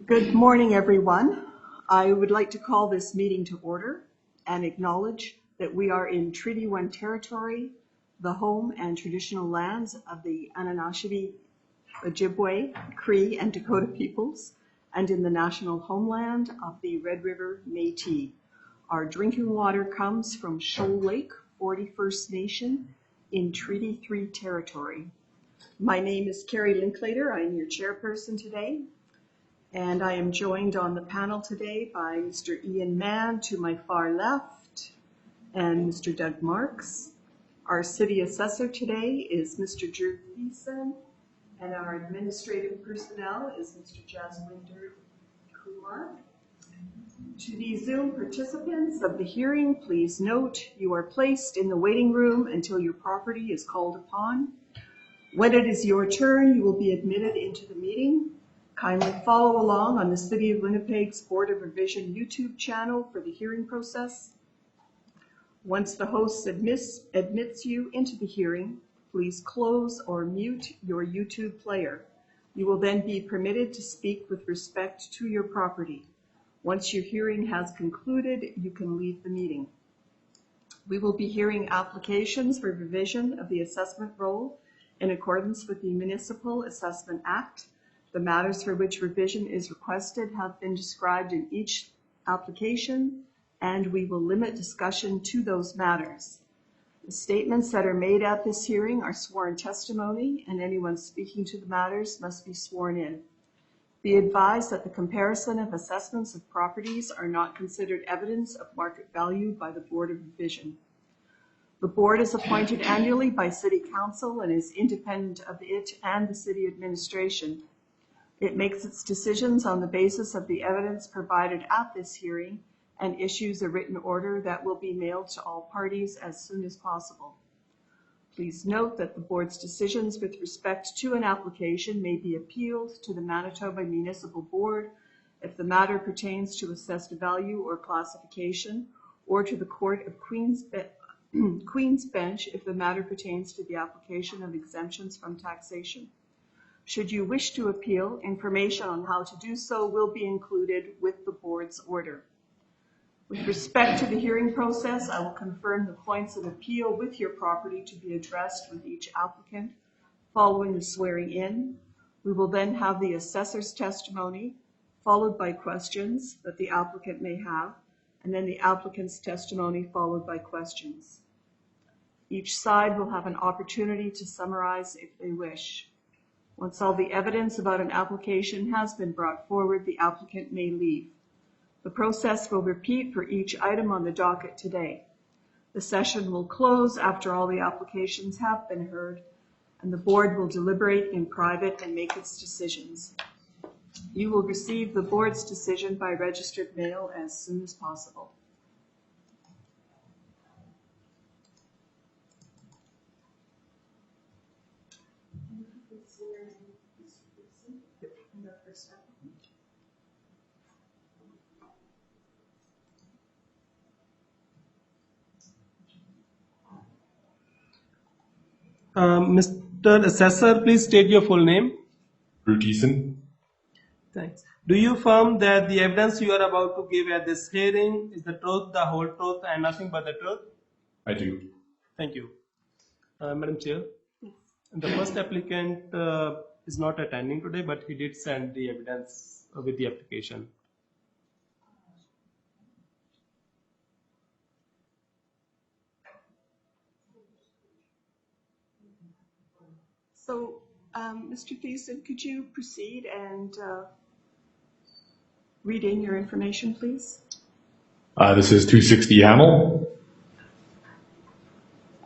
Good morning, everyone. I would like to call this meeting to order and acknowledge that we are in Treaty 1 territory, the home and traditional lands of the Anishinaabe, Ojibwe, Cree, and Dakota peoples, and in the national homeland of the Red River Métis. Our drinking water comes from Shoal Lake, 41st Nation in Treaty 3 territory. My name is Carrie Linklater. I'm your chairperson today. And I am joined on the panel today by Mr. Ian Mann to my far left and Mr. Doug Marks. Our city assessor today is Mr. Drew Thiessen, and our administrative personnel is Mr. Jaswinder Kumar. To the Zoom participants of the hearing, please note you are placed in the waiting room until your property is called upon. When it is your turn, you will be admitted into the meeting. Kindly follow along on the City of Winnipeg's Board of Revision YouTube channel for the hearing process. Once the host admits you into the hearing, please close or mute your YouTube player. You will then be permitted to speak with respect to your property. Once your hearing has concluded, you can leave the meeting. We will be hearing applications for revision of the assessment roll in accordance with the Municipal Assessment Act. The matters for which revision is requested have been described in each application, and we will limit discussion to those matters. The statements that are made at this hearing are sworn testimony, and anyone speaking to the matters must be sworn in. Be advised that the comparison of assessments of properties are not considered evidence of market value by the Board of Revision. The board is appointed annually by City Council and is independent of it and the City Administration. It makes its decisions on the basis of the evidence provided at this hearing and issues a written order that will be mailed to all parties as soon as possible. Please note that the board's decisions with respect to an application may be appealed to the Manitoba Municipal Board if the matter pertains to assessed value or classification, or to the Court of Queen's Bench if the matter pertains to the application of exemptions from taxation. Should you wish to appeal, information on how to do so will be included with the board's order. With respect to the hearing process, I will confirm the points of appeal with your property to be addressed with each applicant following the swearing in. We will then have the assessor's testimony, followed by questions that the applicant may have, and then the applicant's testimony followed by questions. Each side will have an opportunity to summarize if they wish. Once all the evidence about an application has been brought forward, the applicant may leave. The process will repeat for each item on the docket today. The session will close after all the applications have been heard, and the board will deliberate in private and make its decisions. You will receive the board's decision by registered mail as soon as possible. Mr. Assessor, please state your full name. Drew Thiessen. Thanks. Do you affirm that the evidence you are about to give at this hearing is the truth, the whole truth, and nothing but the truth? I do. Thank you. Madam Chair, the first applicant is not attending today, but he did send the evidence with the application. So, Mr. Thiessen, could you proceed and read in your information, please? This is 260 Hamel.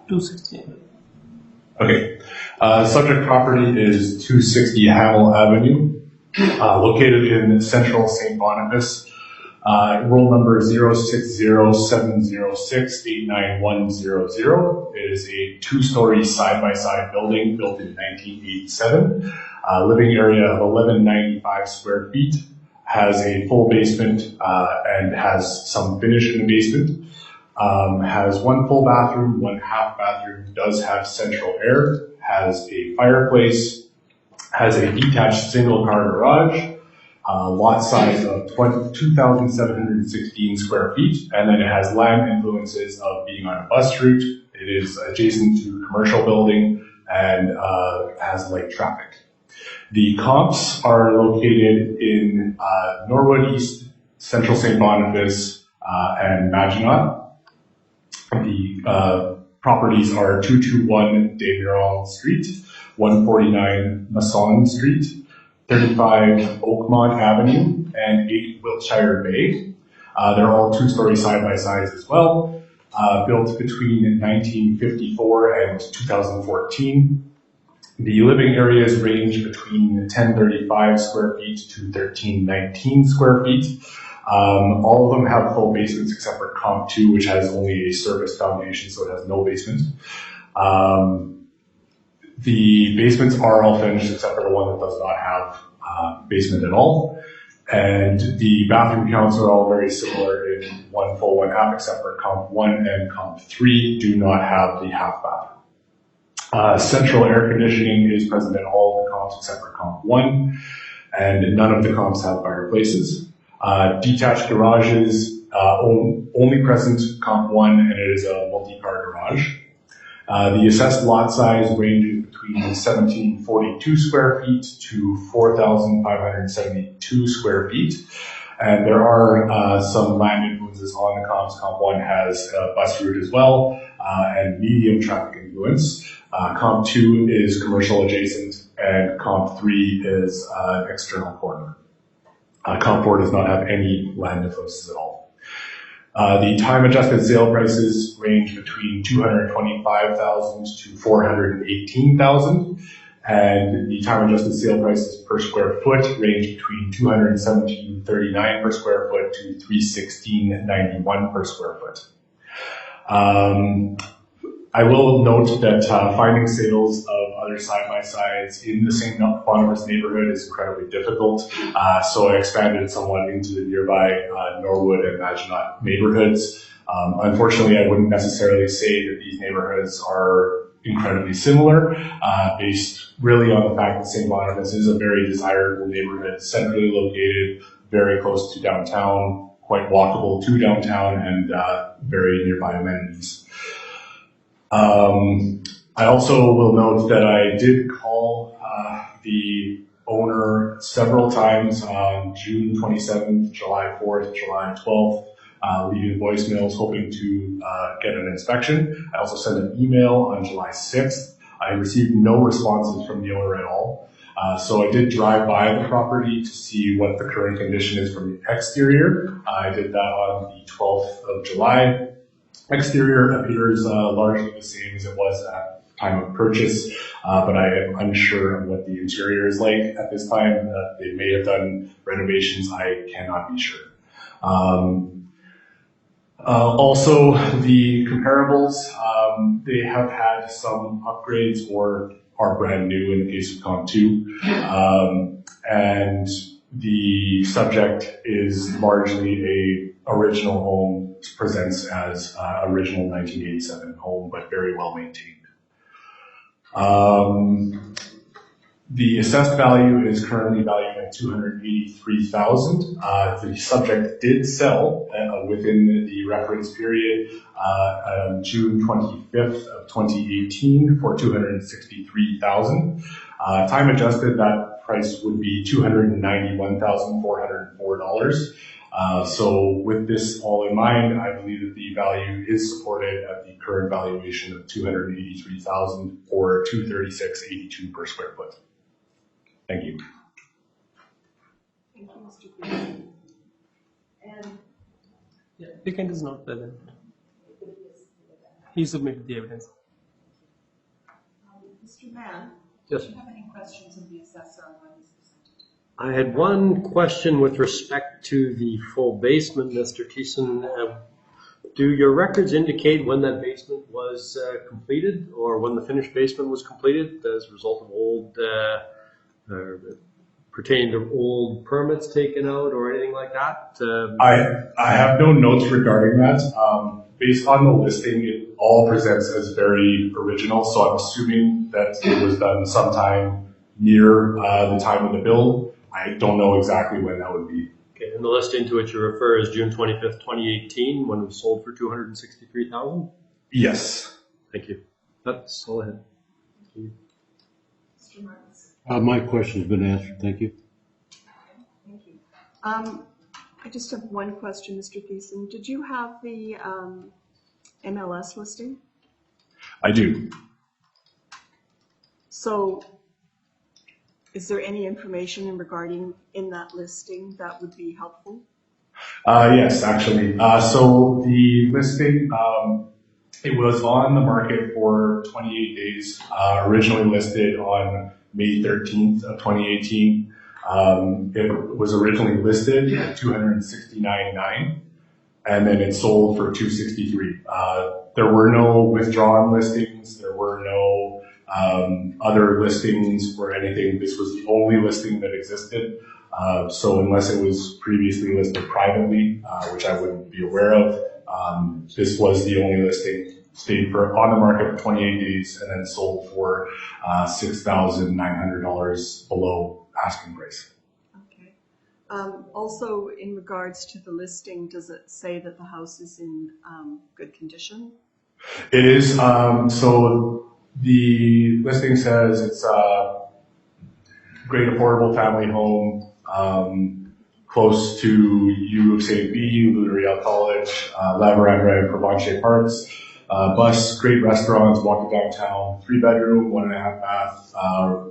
260. Okay. Subject property is 260 Hamel Avenue, located in central St. Boniface. Roll number 060-706-89100. It is a two-story side-by-side building built in 1987. Living area of 1195 square feet. Has a full basement and has some finish in the basement. Has one full bathroom, one half bathroom, does have central air, has a fireplace, has a detached single car garage, lot size of 2,716 square feet, and then it has land influences of being on a bus route. It is adjacent to a commercial building and has light traffic. The comps are located in Norwood East, Central St. Boniface, and Maginot. The properties are 221 Des Mirons Street, 149 Masson Street, 35 Oakmont Avenue, and 8 Wiltshire Bay. They're all two-story side-by-sides as well, built between 1954 and 2014. The living areas range between 1035 square feet to 1319 square feet. All of them have full basements except for Comp 2, which has only a surface foundation, so it has no basement. The basements are all finished except for the one that does not have basement at all. And the bathroom counts are all very similar in one full, one half, except for Comp 1 and Comp 3 do not have the half bath. Central air conditioning is present in all the comps except for Comp 1, and none of the comps have fireplaces. Detached garages, only present Comp 1, and it is a multi-car garage. The assessed lot size ranges between 1,742 square feet to 4,572 square feet. And there are some land influences on the comps. Comp 1 has a bus route as well, and medium traffic influence. Comp 2 is commercial adjacent, and Comp 3 is external corner. Comp 4 does not have any land influences at all. The time-adjusted sale prices range between $225,000 to $418,000, and the time-adjusted sale prices per square foot range between $217.39 per square foot to $316.91 per square foot. I will note that finding sales of other side-by-sides in the St. Boniface neighborhood is incredibly difficult, so I expanded somewhat into the nearby Norwood and Maginot neighborhoods. Unfortunately, I wouldn't necessarily say that these neighborhoods are incredibly similar, based really on the fact that St. Boniface is a very desirable neighborhood, centrally located, very close to downtown, quite walkable to downtown, and very nearby amenities. I also will note that I did call the owner several times on June 27th, July 4th, July 12th, leaving voicemails hoping to get an inspection. I also sent an email on July 6th. I received no responses from the owner at all. So I did drive by the property to see what the current condition is from the exterior. I did that on the 12th of July. Exterior appears largely the same as it was at time of purchase, but I am unsure of what the interior is like at this time. They may have done renovations, I cannot be sure. Also, the comparables, they have had some upgrades or are brand new in the case of Comp 2. And the subject is largely a original home, presents as original 1987 home, but very well maintained. The assessed value is currently valued at $283,000. The subject did sell within the reference period on June 25th of 2018 for $263,000. Time adjusted, that price would be $291,404. So with this all in mind, I believe that the value is supported at the current valuation of $283,000 or $236.82 per square foot. Thank you. Thank you, Mr. Green. And Yeah, applicant is not present. He submitted the evidence. Mr. Mann, Yes. do you have any questions of the assessor on what he's presented? I had one question with respect to the full basement, Mr. Thiessen. Do your records indicate when that basement was completed, or when the finished basement was completed as a result of old, pertaining to old permits taken out or anything like that? I have no notes regarding that. Based on the listing, it all presents as very original, so I'm assuming that it was done sometime near the time of the build. I don't know exactly when that would be. Okay, and the listing to which you refer is June 25th, 2018, when it was sold for $263,000? Yes. Thank you. That's all I had. Mr. Martins? My question's been answered, thank you. Thank you. I just have one question, Mr. Thiessen. Did you have the MLS listing? I do. So is there any information regarding in that listing that would be helpful? Yes, actually. So the listing, it was on the market for 28 days, originally listed on May 13th of 2018. It was originally listed at $269,900, and then it sold for $263,000. There were no withdrawn listings. There were no other listings or anything. This was the only listing that existed. So unless it was previously listed privately, which I wouldn't be aware of, this was the only listing. Stayed on the market for 28 days and then sold for $6,900 below asking price. Okay. Also, in regards to the listing, does it say that the house is in good condition? It is. So the listing says it's a great affordable family home, close to U of St. B, Louis College, Laveran Drive, Provencher Parks. Bus, great restaurants, walk to downtown, 3-bedroom, 1.5 bath,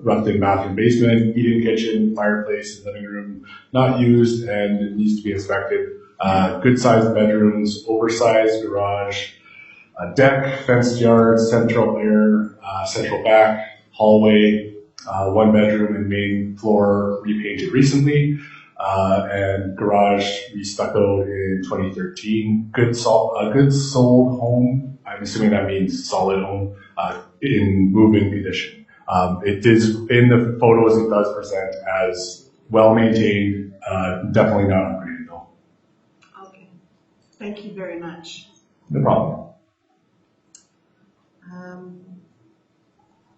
roughed-in bathroom, basement, eating kitchen, fireplace, living room, not used and it needs to be inspected. Good sized bedrooms, oversized garage, deck, fenced yard, central air, central back, hallway, 1 bedroom and main floor repainted recently, and garage restuccoed in 2013. Good sold home. I'm assuming that means solid home, in move-in condition. It is, in the photos, it does present as well-maintained, definitely not upgraded though. Okay. Thank you very much. No problem.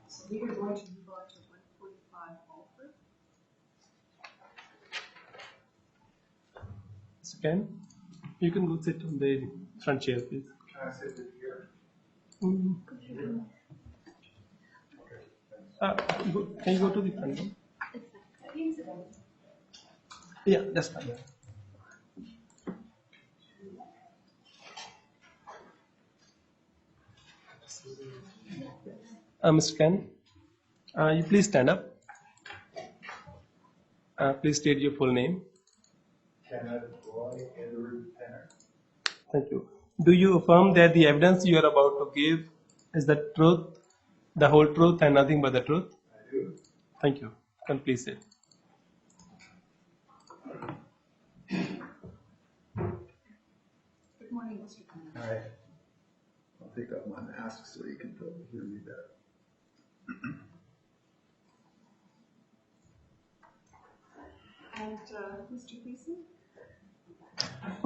So we are going to move on to 145 Alfred. So Ken, you can go sit on the front chair, please. Can I sit here? Can you go to the front one? Yeah, that's fine. Mr. Ken, you please stand up. Please state your full name. Thank you. Do you affirm that the evidence you are about to give is the truth, the whole truth, and nothing but the truth? I do. Thank you. Can please sit. Good morning, Mr. Connor. Hi. I'll take off my mask so you can hear me better. And Mr. Thiessen?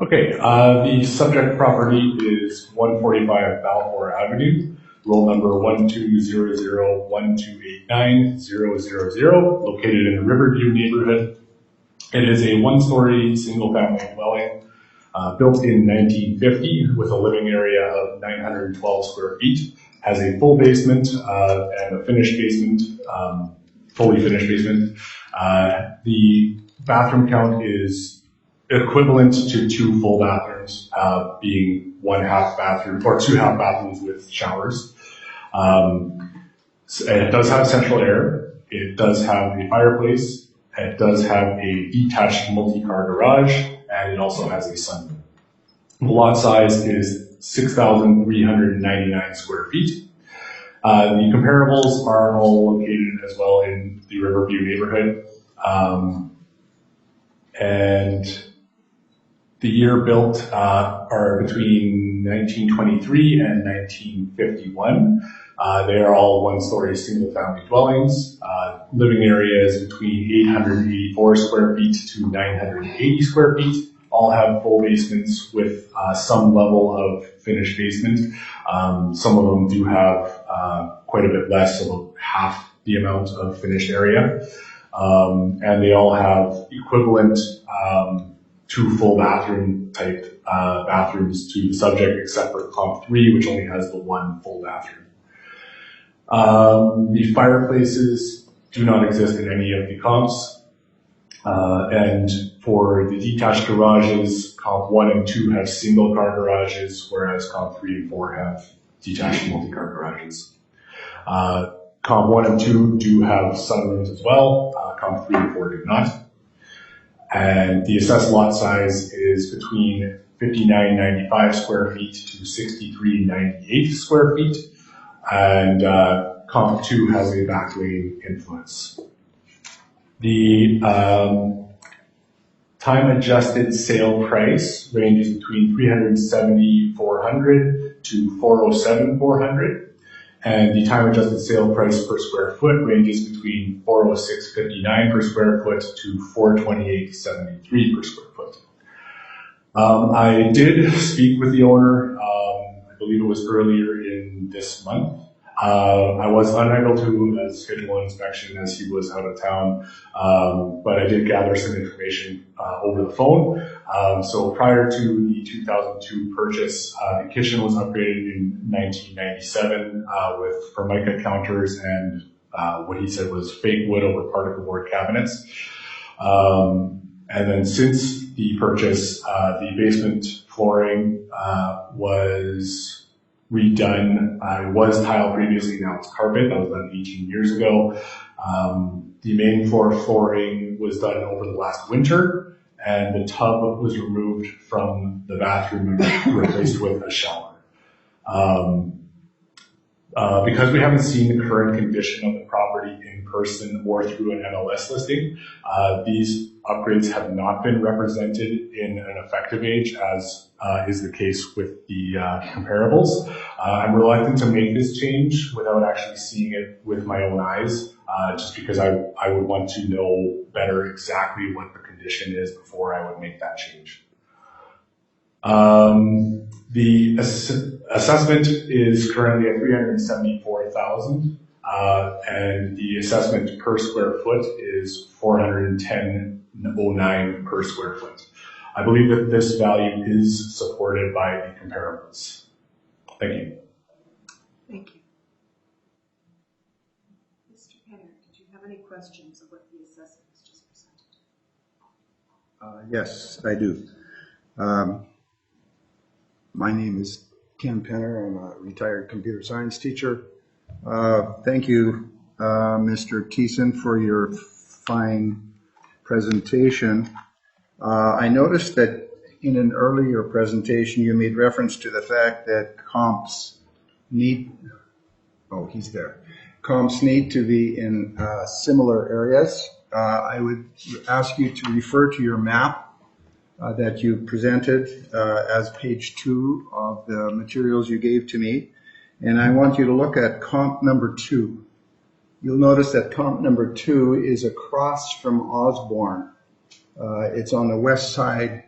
Okay, the subject property is 145 Balfour Avenue, roll number 1200-1289-000, located in the Riverview neighborhood. It is a one-story single-family dwelling built in 1950 with a living area of 912 square feet, has a full basement and a finished basement, fully finished basement. The bathroom count is equivalent to 2 full bathrooms, being 1/2 bathroom or 2 half bathrooms with showers. It does have central air. It does have a fireplace. It does have a detached multi-car garage, and it also has a sunroom. The lot size is 6,399 square feet. The comparables are all located as well in the Riverview neighborhood. And the year built are between 1923 and 1951. They are all one-story single-family dwellings. Living area is between 884 square feet to 980 square feet. All have full basements with some level of finished basement. Some of them do have quite a bit less, so about half the amount of finished area. And they all have equivalent 2 full bathroom type bathrooms to the subject, except for comp 3, which only has the 1 full bathroom. The fireplaces do not exist in any of the comps. And for the detached garages, comp 1 and 2 have single car garages, whereas comp 3 and 4 have detached multi-car garages. Comp 1 and 2 do have sunrooms as well. Comp 3 and 4 do not. And the assessed lot size is between 5995 square feet to 6398 square feet. And comp 2 has a back lane influence. The time-adjusted sale price ranges between $370,400 to $407,400, and the time-adjusted sale price per square foot ranges between $406.59 per square foot to $428.73 per square foot. I did speak with the owner. I believe it was earlier in this month. I was unable to schedule an inspection as he was out of town, but I did gather some information over the phone. So prior to the 2002 purchase, the kitchen was upgraded in 1997 with Formica counters and what he said was fake wood over particle board cabinets. And then since the purchase, the basement flooring was redone. It was tile previously, now it's carpet. That was done 18 years ago. The main floor flooring was done over the last winter, and the tub was removed from the bathroom and replaced with a shower. Because we haven't seen the current condition of the property in person or through an MLS listing, these upgrades have not been represented in an effective age, as is the case with the comparables. I'm reluctant to make this change without actually seeing it with my own eyes, just because I would want to know better exactly what the condition is before I would make that change. The assessment is currently at $374,000, and the assessment per square foot is $410.09 per square foot. I believe that this value is supported by the comparables. Thank you. Thank you. Mr. Penner, did you have any questions of what the assessor has just presented? Yes, I do. My name is Ken Penner. I'm a retired computer science teacher. Thank you, Mr. Thiessen, for your fine presentation. I noticed that in an earlier presentation, you made reference to the fact that comps need to be in similar areas. I would ask you to refer to your map that you presented as page 2 of the materials you gave to me. And I want you to look at comp number 2. You'll notice that comp number 2 is across from Osborne. It's on the west side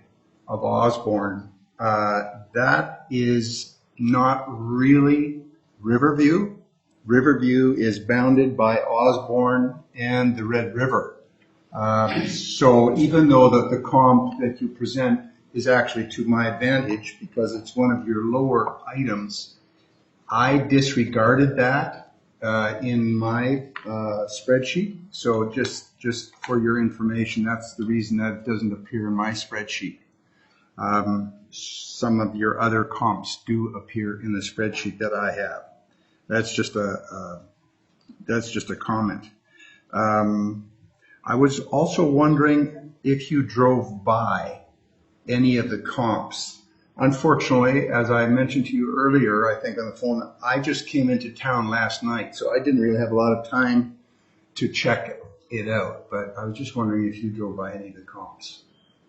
of Osborne. That is not really Riverview. Riverview is bounded by Osborne and the Red River. So even though the comp that you present is actually to my advantage because it's one of your lower items, I disregarded that in my spreadsheet. So just for your information, that's the reason that it doesn't appear in my spreadsheet. Some of your other comps do appear in the spreadsheet that I have. That's just a comment. I was also wondering if you drove by any of the comps. Unfortunately, as I mentioned to you earlier, I think on the phone, I just came into town last night, so I didn't really have a lot of time to check it out. But I was just wondering if you drove by any of the comps.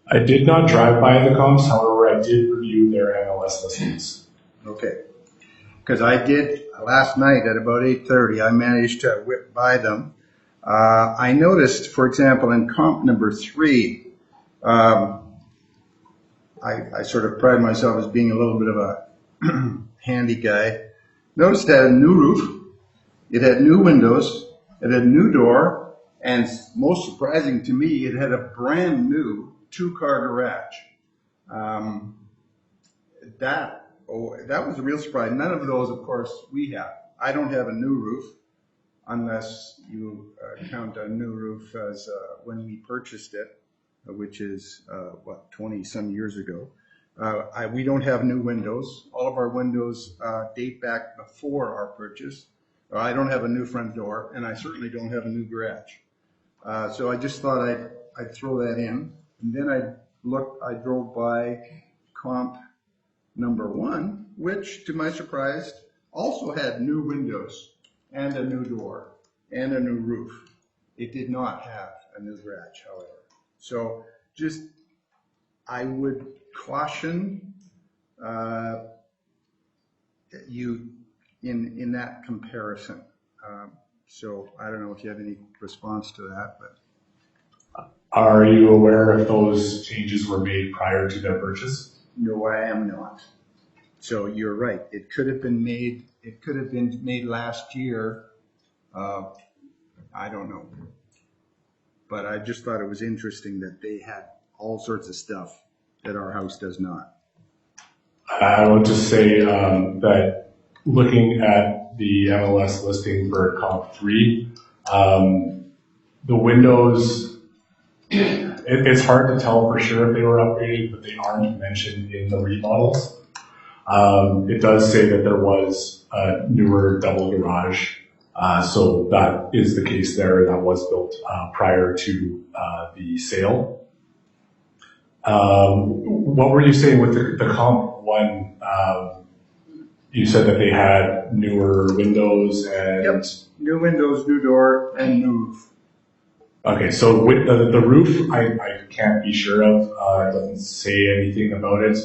I did not drive by the comps, however, I did review their MLS listings. Okay. Because I did last night at about 8:30, I managed to whip by them. I noticed, for example, in comp number 3, I sort of pride myself as being a little bit of a handy guy. Noticed it had a new roof, it had new windows, it had a new door, And most surprising to me, it had a brand new 2-car garage. That was a real surprise. None of those, of course, we have. I don't have a new roof, unless you count a new roof as when we purchased it, which is, 20-some years ago. We don't have new windows. All of our windows date back before our purchase. I don't have a new front door, and I certainly don't have a new garage. So I just thought I'd throw that in. And then I drove by comp number 1, which, to my surprise, also had new windows and a new door and a new roof. It did not have a new garage, however. So I would caution you in that comparison. So I don't know if you have any response to that, but. Are you aware if those changes were made prior to their purchase? No, I am not. So you're right. It could have been made. It could have been made last year. I don't know. But I just thought it was interesting that they had all sorts of stuff that our house does not. I would just say that looking at the MLS listing for Comp 3, the windows, it's hard to tell for sure if they were upgraded, but they aren't mentioned in the remodels. It does say that there was a newer double garage, so that is the case there. That was built prior to the sale. What were you saying with the Comp 1? You said that they had newer windows and... Yep, new windows, new door, and new roof. Okay, so with the roof, I can't be sure of. It doesn't say anything about it.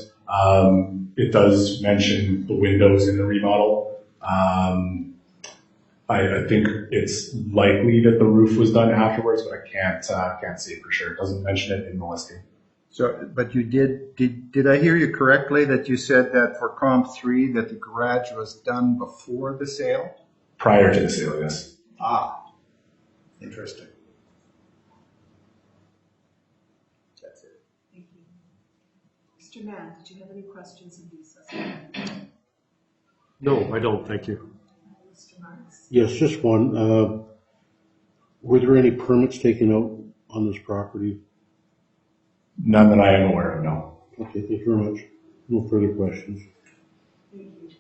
It does mention the windows in the remodel. I think it's likely that the roof was done afterwards, but I can't say for sure. It doesn't mention it in the listing. So, but you did I hear you correctly that you said that for Comp 3 that the garage was done before the sale? Prior to the sale, yes. Ah, interesting. That's it. Thank you. Mr. Mann, did you have any questions of the assessor? No, I don't, thank you. Mr. Marks? Yes, just one. Were there any permits taken out on this property? None that I am aware of, no. Okay, thank you very much. No further questions. Thank you.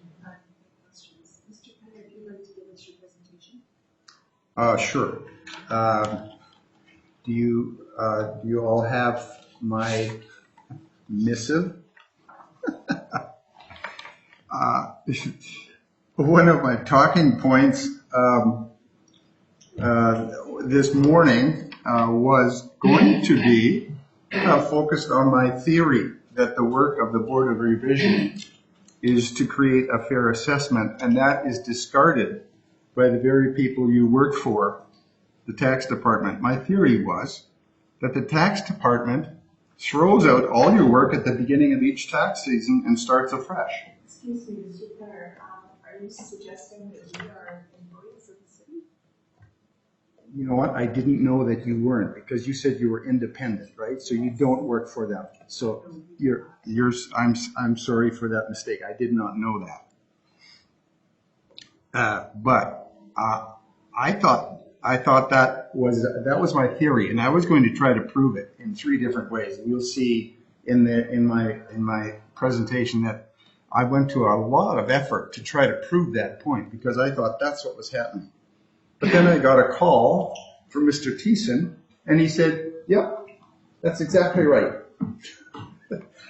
Questions? Mr. Penner, if you'd like to give us your presentation? Sure. Do you all have my missive? One of my talking points this morning was going to be focused on my theory that the work of the Board of Revision is to create a fair assessment, and that is discarded by the very people you work for, the tax department. My theory was that the tax department throws out all your work at the beginning of each tax season and starts afresh. Excuse me, Mr. Penner, are you suggesting that we are employees of the city? You know what? I didn't know that you weren't, because you said you were independent, right? So you don't work for them. So I'm sorry for that mistake. I did not know that. But I thought that was my theory, and I was going to try to prove it in 3 different ways. And you'll see in my presentation that I went to a lot of effort to try to prove that point, because I thought that's what was happening. But then I got a call from Mr. Thiessen, and he said, yep, that's exactly right.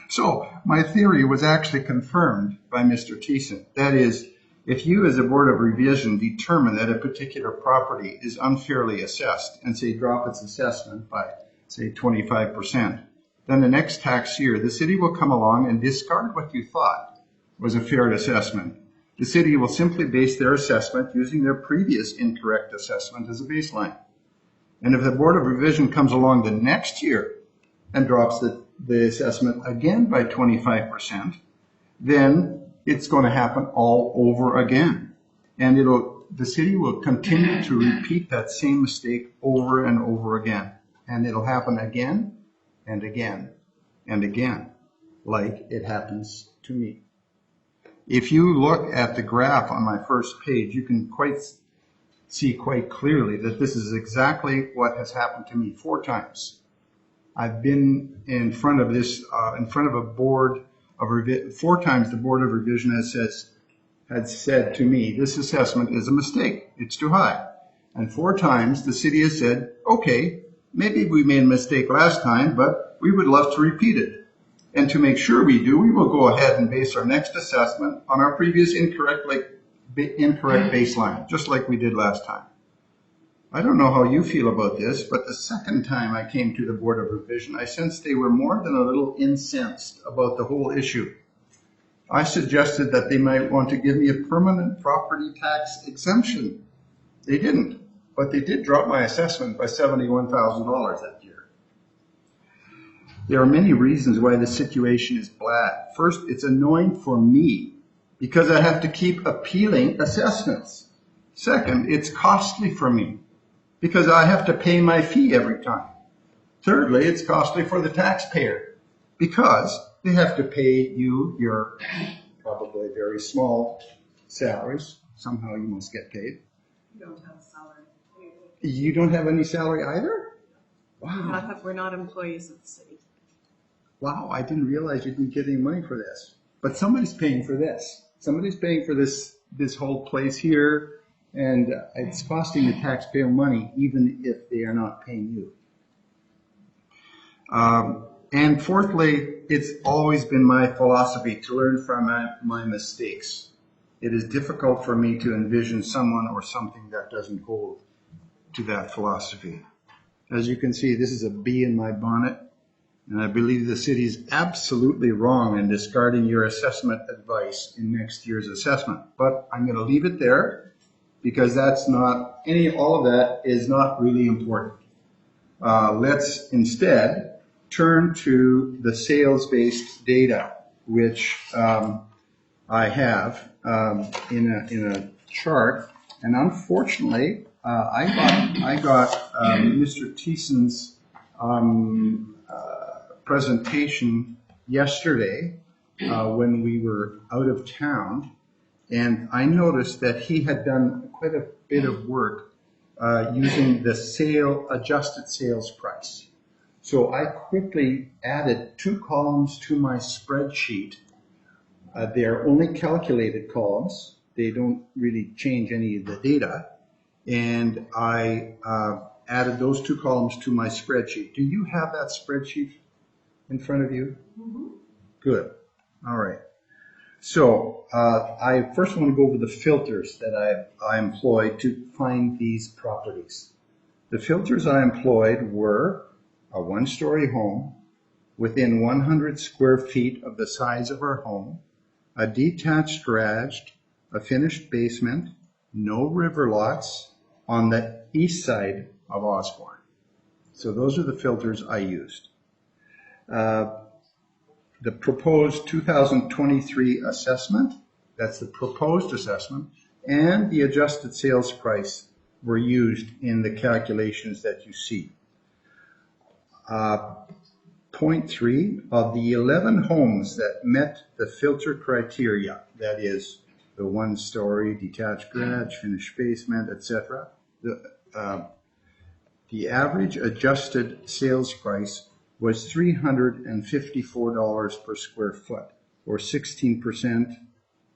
So my theory was actually confirmed by Mr. Thiessen. That is, if you as a Board of Revision determine that a particular property is unfairly assessed and say drop its assessment by, say, 25%, then the next tax year, the city will come along and discard what you thought was a fair assessment. The city will simply base their assessment using their previous incorrect assessment as a baseline. And if the Board of Revision comes along the next year and drops the assessment again by 25%, then it's going to happen all over again. And the city will continue to repeat that same mistake over and over again. And it'll happen again and again and again, like it happens to me. If you look at the graph on my first page, you can see quite clearly that this is exactly what has happened to me 4 times. I've been in front of a board of revision. 4 times the Board of Revision had said to me, this assessment is a mistake, it's too high. And 4 times the city has said, okay, maybe we made a mistake last time, but we would love to repeat it. And to make sure we do, we will go ahead and base our next assessment on our previous incorrect baseline, just like we did last time. I don't know how you feel about this, but the second time I came to the Board of Revision, I sensed they were more than a little incensed about the whole issue. I suggested that they might want to give me a permanent property tax exemption. They didn't, but they did drop my assessment by $71,000 that year. There are many reasons why the situation is bad. First, it's annoying for me because I have to keep appealing assessments. Second, it's costly for me because I have to pay my fee every time. Thirdly, it's costly for the taxpayer because they have to pay you your probably very small salaries. Somehow you must get paid. You don't have a salary. You don't have any salary either? Wow. We're not employees of the city. Wow, I didn't realize you didn't get any money for this. But somebody's paying for this. Somebody's paying for this whole place here, and it's costing the taxpayer money even if they are not paying you. And fourthly, it's always been my philosophy to learn from my mistakes. It is difficult for me to envision someone or something that doesn't hold to that philosophy. As you can see, this is a bee in my bonnet, and I believe the city is absolutely wrong in discarding your assessment advice in next year's assessment. But I'm going to leave it there because all of that is not really important. Let's instead turn to the sales-based data, which I have in a chart. And unfortunately, I got Mr. Thiessen's presentation yesterday when we were out of town, and I noticed that he had done quite a bit of work using the adjusted sales price. So I quickly added 2 columns to my spreadsheet. They're only calculated columns. They don't really change any of the data. And I added those 2 columns to my spreadsheet. Do you have that spreadsheet in front of you? Mm-hmm. Good. All right. So I first want to go over the filters that I employed to find these properties. The filters I employed were a 1-story home within 100 square feet of the size of our home, a detached garage, a finished basement, no river lots on the east side of Osborne. So those are the filters I used. The proposed 2023 assessment, that's the proposed assessment, and the adjusted sales price were used in the calculations that you see. Point 3, of the 11 homes that met the filter criteria, that is the 1-story, detached garage, finished basement, etc., the average adjusted sales price was $354 per square foot, or 16%,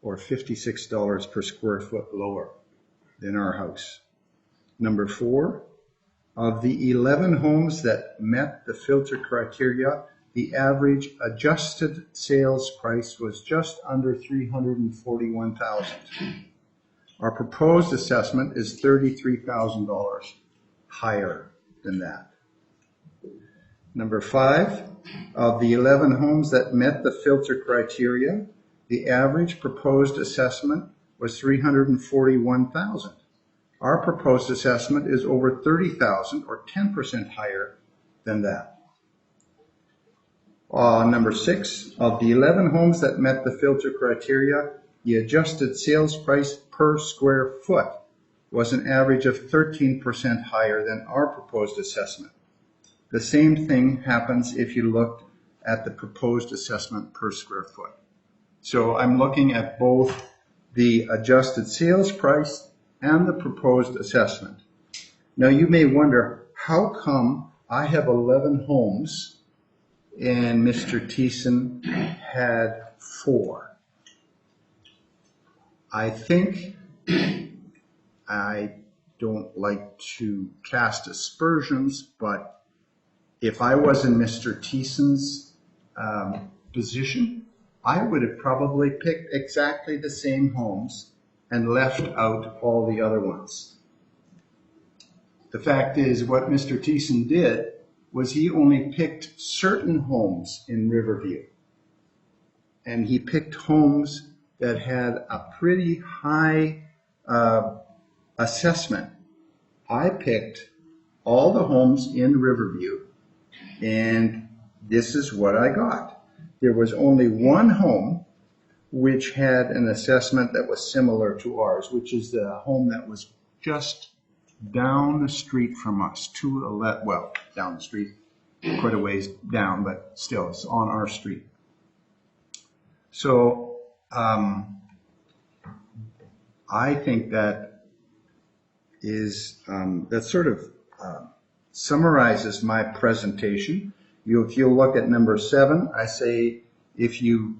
or $56 per square foot lower than our house. Number 4, of the 11 homes that met the filter criteria, the average adjusted sales price was just under $341,000. Our proposed assessment is $33,000 higher than that. Number 5, of the 11 homes that met the filter criteria, the average proposed assessment was $341,000. Our proposed assessment is over $30,000, or 10% higher than that. Number 6, of the 11 homes that met the filter criteria, the adjusted sales price per square foot was an average of 13% higher than our proposed assessment. The same thing happens if you looked at the proposed assessment per square foot. So I'm looking at both the adjusted sales price and the proposed assessment. Now you may wonder, how come I have 11 homes and Mr. Thiessen had 4? I think, I don't like to cast aspersions, but if I was in Mr. Thiessen's position, I would have probably picked exactly the same homes and left out all the other ones. The fact is, what Mr. Thiessen did was he only picked certain homes in Riverview. And he picked homes that had a pretty high assessment. I picked all the homes in Riverview, and this is what I got. There was only one home which had an assessment that was similar to ours, which is the home that was just down the street from us, down the street, quite a ways down, but still, it's on our street. So I think that is, that sort of summarizes my presentation. If you look at number 7, I say if you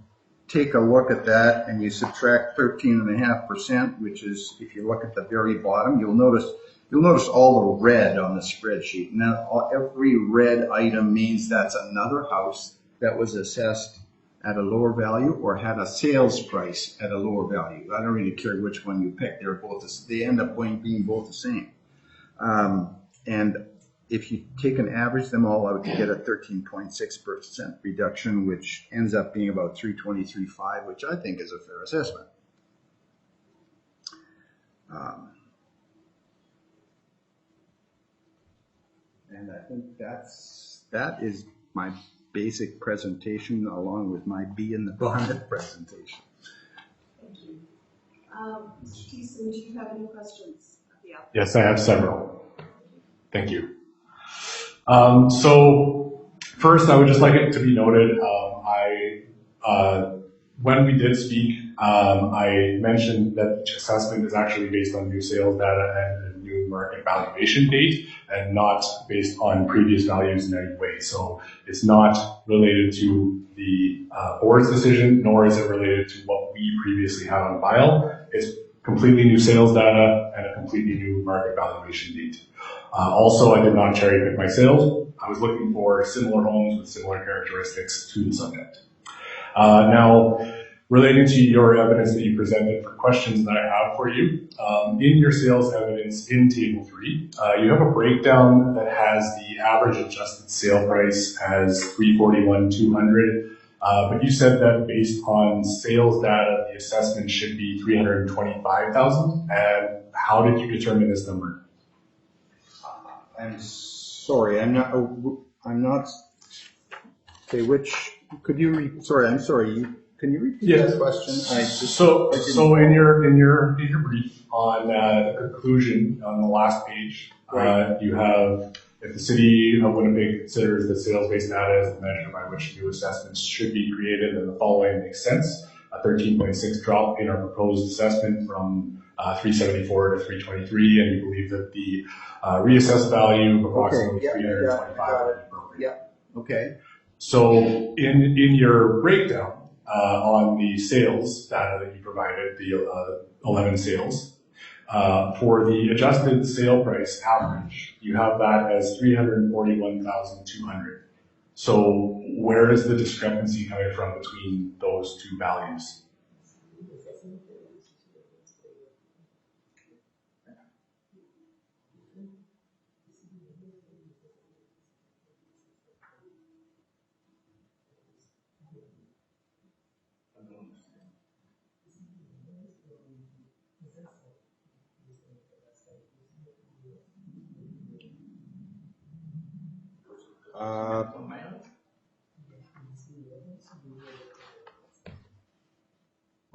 take a look at that and you subtract 13.5%, which is, if you look at the very bottom, you'll notice all the red on the spreadsheet. Now, every red item means that's another house that was assessed at a lower value or had a sales price at a lower value. I don't really care which one you pick. They end up being both the same. And if you take and average them all out, you get a 13.6% reduction, which ends up being about 323.5, which I think is a fair assessment. And I think that is my basic presentation, along with my B in the bonnet presentation. Thank you. Mr. Thiessen, do you have any questions of the applicant? Yes, I have several. Thank you. So first, I would just like it to be noted, when we did speak, I mentioned that each assessment is actually based on new sales data and a new market valuation date, and not based on previous values in any way. So it's not related to the board's decision, nor is it related to what we previously had on file. It's completely new sales data and a completely new market valuation date. Also, I did not cherry pick my sales. I was looking for similar homes with similar characteristics to the subject. Now, relating to your evidence that you presented for questions that I have for you, in your sales evidence in Table 3, you have a breakdown that has the average adjusted sale price as $341,200, but you said that based on sales data, the assessment should be $325,000. And how did you determine this number? I'm sorry, I'm not, okay, could you sorry, can you repeat that question? So in your brief on the conclusion on the last page, right. You have, if the city of Winnipeg considers that sales-based data is the measure by which new assessments should be created, then the following makes sense. A 13.6 drop in our proposed assessment from 374 to 323, and you believe that the reassessed value of approximately 325 would be appropriate. Yeah, okay. So in your breakdown on the sales data that you provided, the 11 sales, for the adjusted sale price average, you have that as $341,200. So where is the discrepancy coming from between those two values?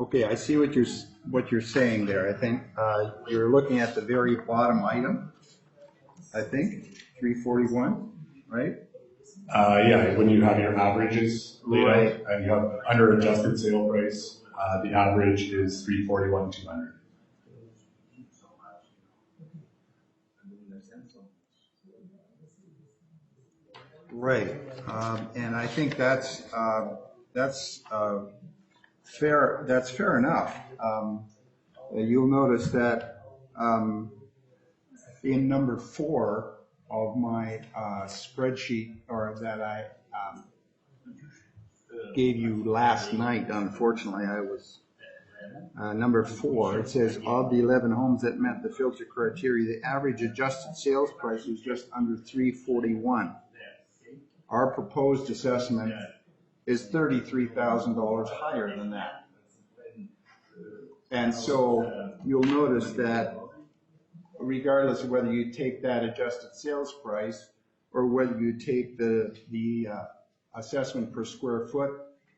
Okay, I see what you're saying there. I think you're looking at the very bottom item, I think, 341, right? Yeah, when you have your averages laid Right. out and you have under adjusted sale price, the average is 341,200. Right, and I think that's fair. That's fair enough. You'll notice that in number 4 of my spreadsheet, or that I gave you last night. Unfortunately, I was number 4. It says of the 11 homes that met the filter criteria, the average adjusted sales price was just under 341. Our proposed assessment is $33,000 higher than that. And so you'll notice that regardless of whether you take that adjusted sales price or whether you take the assessment per square foot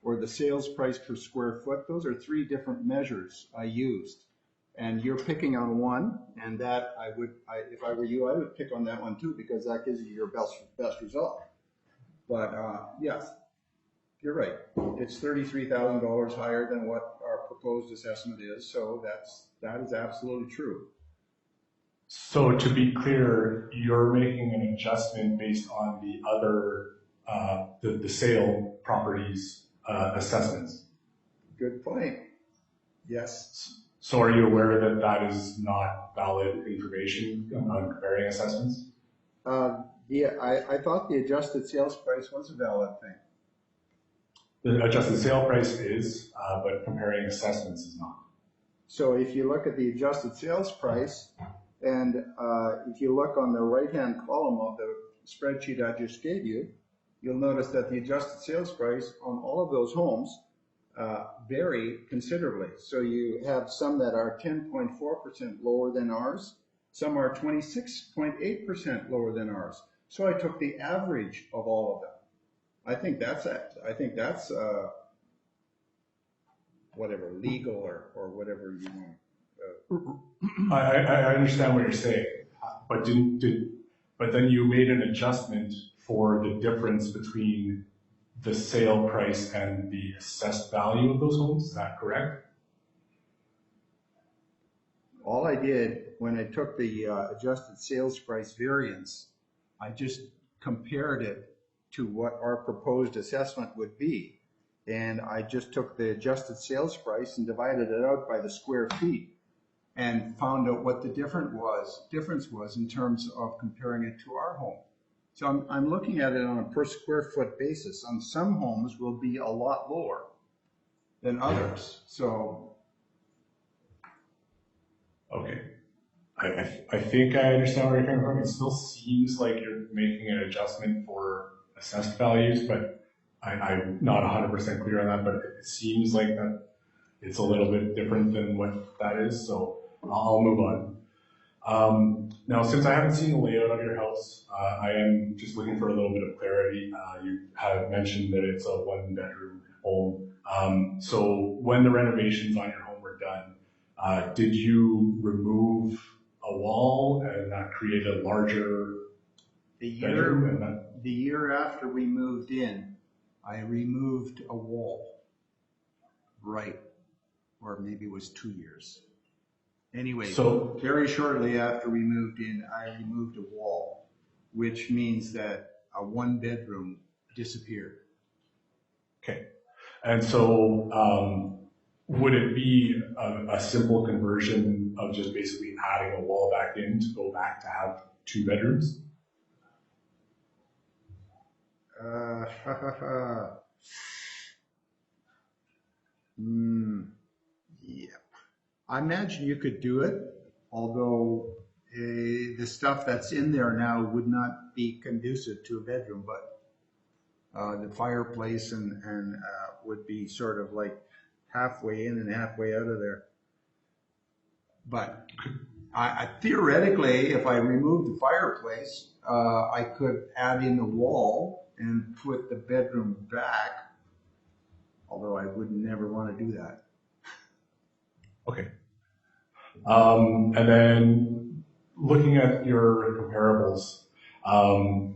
or the sales price per square foot, those are 3 different measures I used. And you're picking on one, and that if I were you, I would pick on that one too, because that gives you your best result. But yes, you're right. It's $33,000 higher than what our proposed assessment is, so that is absolutely true. So to be clear, you're making an adjustment based on the other, the sale properties assessments. Good point. Yes. So are you aware that that is not valid information on comparing assessments? Yeah, I thought the adjusted sales price was a valid thing. The adjusted sale price is, but comparing assessments is not. So if you look at the adjusted sales price, and if you look on the right-hand column of the spreadsheet I just gave you, you'll notice that the adjusted sales price on all of those homes vary considerably. So you have some that are 10.4% lower than ours, some are 26.8% lower than ours. So I took the average of all of them. I think that's whatever, legal or whatever you want. I understand what you're saying, but but then you made an adjustment for the difference between the sale price and the assessed value of those homes. Is that correct? All I did when I took the adjusted sales price variance, I just compared it to what our proposed assessment would be. And I just took the adjusted sales price and divided it out by the square feet and found out what the difference was in terms of comparing it to our home. So I'm looking at it on a per square foot basis. On some homes will be a lot lower than others. So. Okay. I think I understand where you're coming from. It still seems like you're making an adjustment for assessed values, but I'm not 100% clear on that, but it seems like that it's a little bit different than what that is, so I'll move on. Now, since I haven't seen the layout of your house, I am just looking for a little bit of clarity. You have mentioned that it's a 1-bedroom home. So when the renovations on your home were done, did you remove a wall and that created a larger bedroom? The year after we moved in, I removed a wall. Right. Or maybe it was 2 years. Anyway, so very shortly after we moved in, I removed a wall, which means that a 1-bedroom disappeared. Okay. And so would it be a simple conversion of just basically adding a wall back in to go back to have 2 bedrooms? Yeah. I imagine you could do it, although the stuff that's in there now would not be conducive to a bedroom, but the fireplace and would be sort of like halfway in and halfway out of there. But I theoretically, if I removed the fireplace, I could add in the wall and put the bedroom back, although I would never want to do that. Okay. And then looking at your comparables,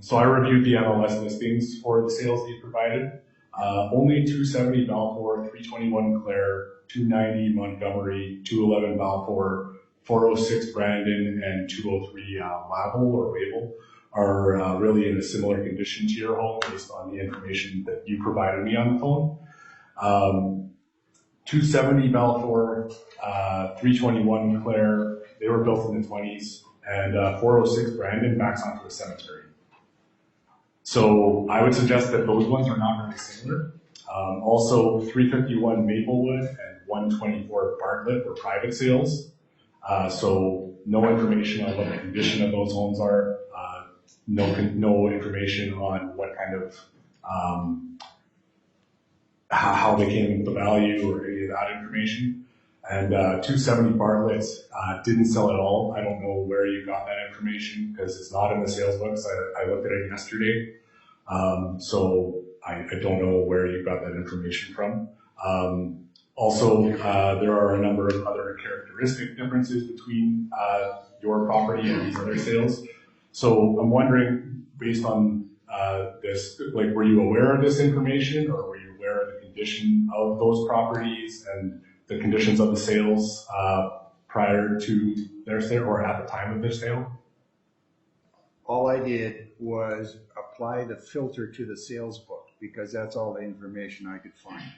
so I reviewed the MLS listings for the sales that you provided. Only 270 Balfour, 321 Clare, 290 Montgomery, 211 Balfour, 406 Brandon, and 203 Laval or Wavell are really in a similar condition to your home based on the information that you provided me on the phone. 270 Balfour, 321 Clare, they were built in the 20s, and 406 Brandon backs onto a cemetery. So I would suggest that those ones are not really similar. Also, 351 Maplewood and 124 Bartlett were private sales. So no information on what the condition of those homes are. No information on what kind of how they came into the value or any of that information. And 270 Bartlett didn't sell at all. I don't know where you got that information because it's not in the sales books. I looked at it yesterday. So I don't know where you got that information from. Also, there are a number of other characteristic differences between your property and these other sales. So I'm wondering, based on this, like, were you aware of this information, or were you aware of the condition of those properties and the conditions of the sales prior to their sale or at the time of their sale? All I did was apply the filter to the sales book because that's all the information I could find.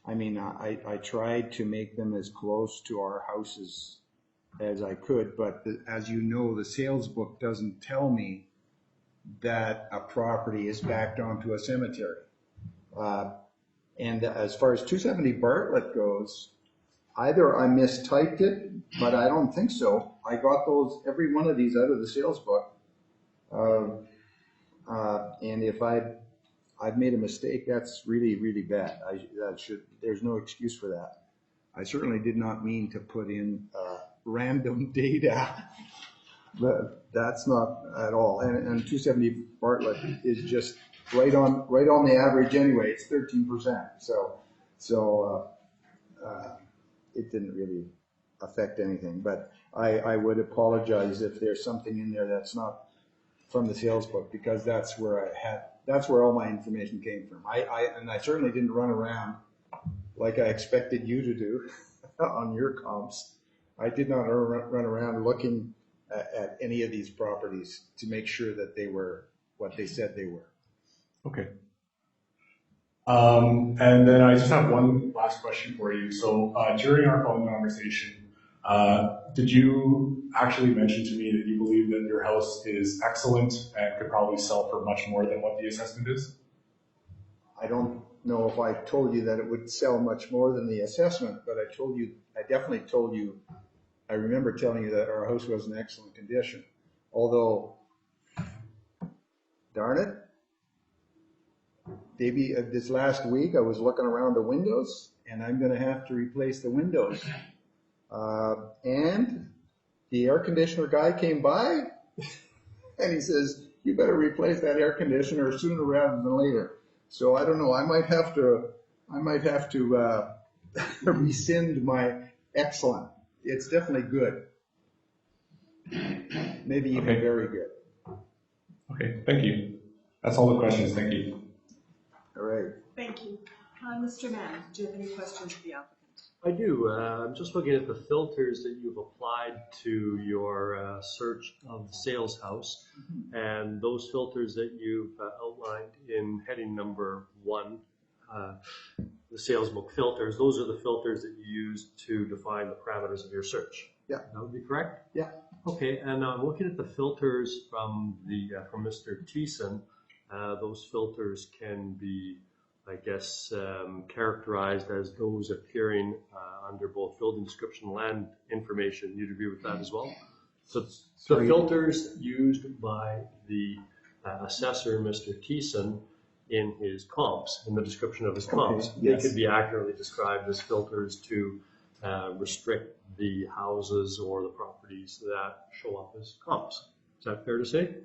I mean, I tried to make them as close to our houses as I could, but as you know, the sales book doesn't tell me that a property is backed onto a cemetery. And as far as 270 Bartlett goes, either I mistyped it, but I don't think so. I got those, every one of these out of the sales book. And if I've made a mistake, that's really, really bad. There's no excuse for that. I certainly did not mean to put in random data. But that's not at all. And 270 Bartlett is just right on the average anyway. It's 13%. So it didn't really affect anything. But I would apologize if there's something in there that's not from the sales book, because that's where all my information came from. And I certainly didn't run around like I expected you to do on your comps. I did not run around looking at any of these properties to make sure that they were what they said they were. Okay. And then I just have one last question for you. So during our phone conversation, did you actually mention to me that you believe that your house is excellent and could probably sell for much more than what the assessment is? I don't know if I told you that it would sell much more than the assessment, but I definitely told you, I remember telling you that our house was in excellent condition. Although, darn it, maybe this last week I was looking around the windows and I'm going to have to replace the windows. And the air conditioner guy came by and he says, you better replace that air conditioner sooner rather than later. So I don't know, I might have to rescind my excellent. It's definitely good. Maybe even very good. Okay, thank you. That's all the questions. Thank you. All right. Thank you. Mr. Mann, do you have any questions for the applicant? I do. I'm just looking at the filters that you've applied to your search of the sales house, and those filters that you've outlined in heading number 1, the sales book filters, those are the filters that you use to define the parameters of your search. Yeah. That would be correct? Yeah. Okay, and I'm looking at the filters from Mr. Thiessen. Those filters can be, I guess, characterized as those appearing under both building description and land information. You'd agree with that as well? So the filters used by the assessor, Mr. Thiessen, in his comps, in the description of his comps, yes. They could be accurately described as filters to restrict the houses or the properties that show up as comps. Is that fair to say?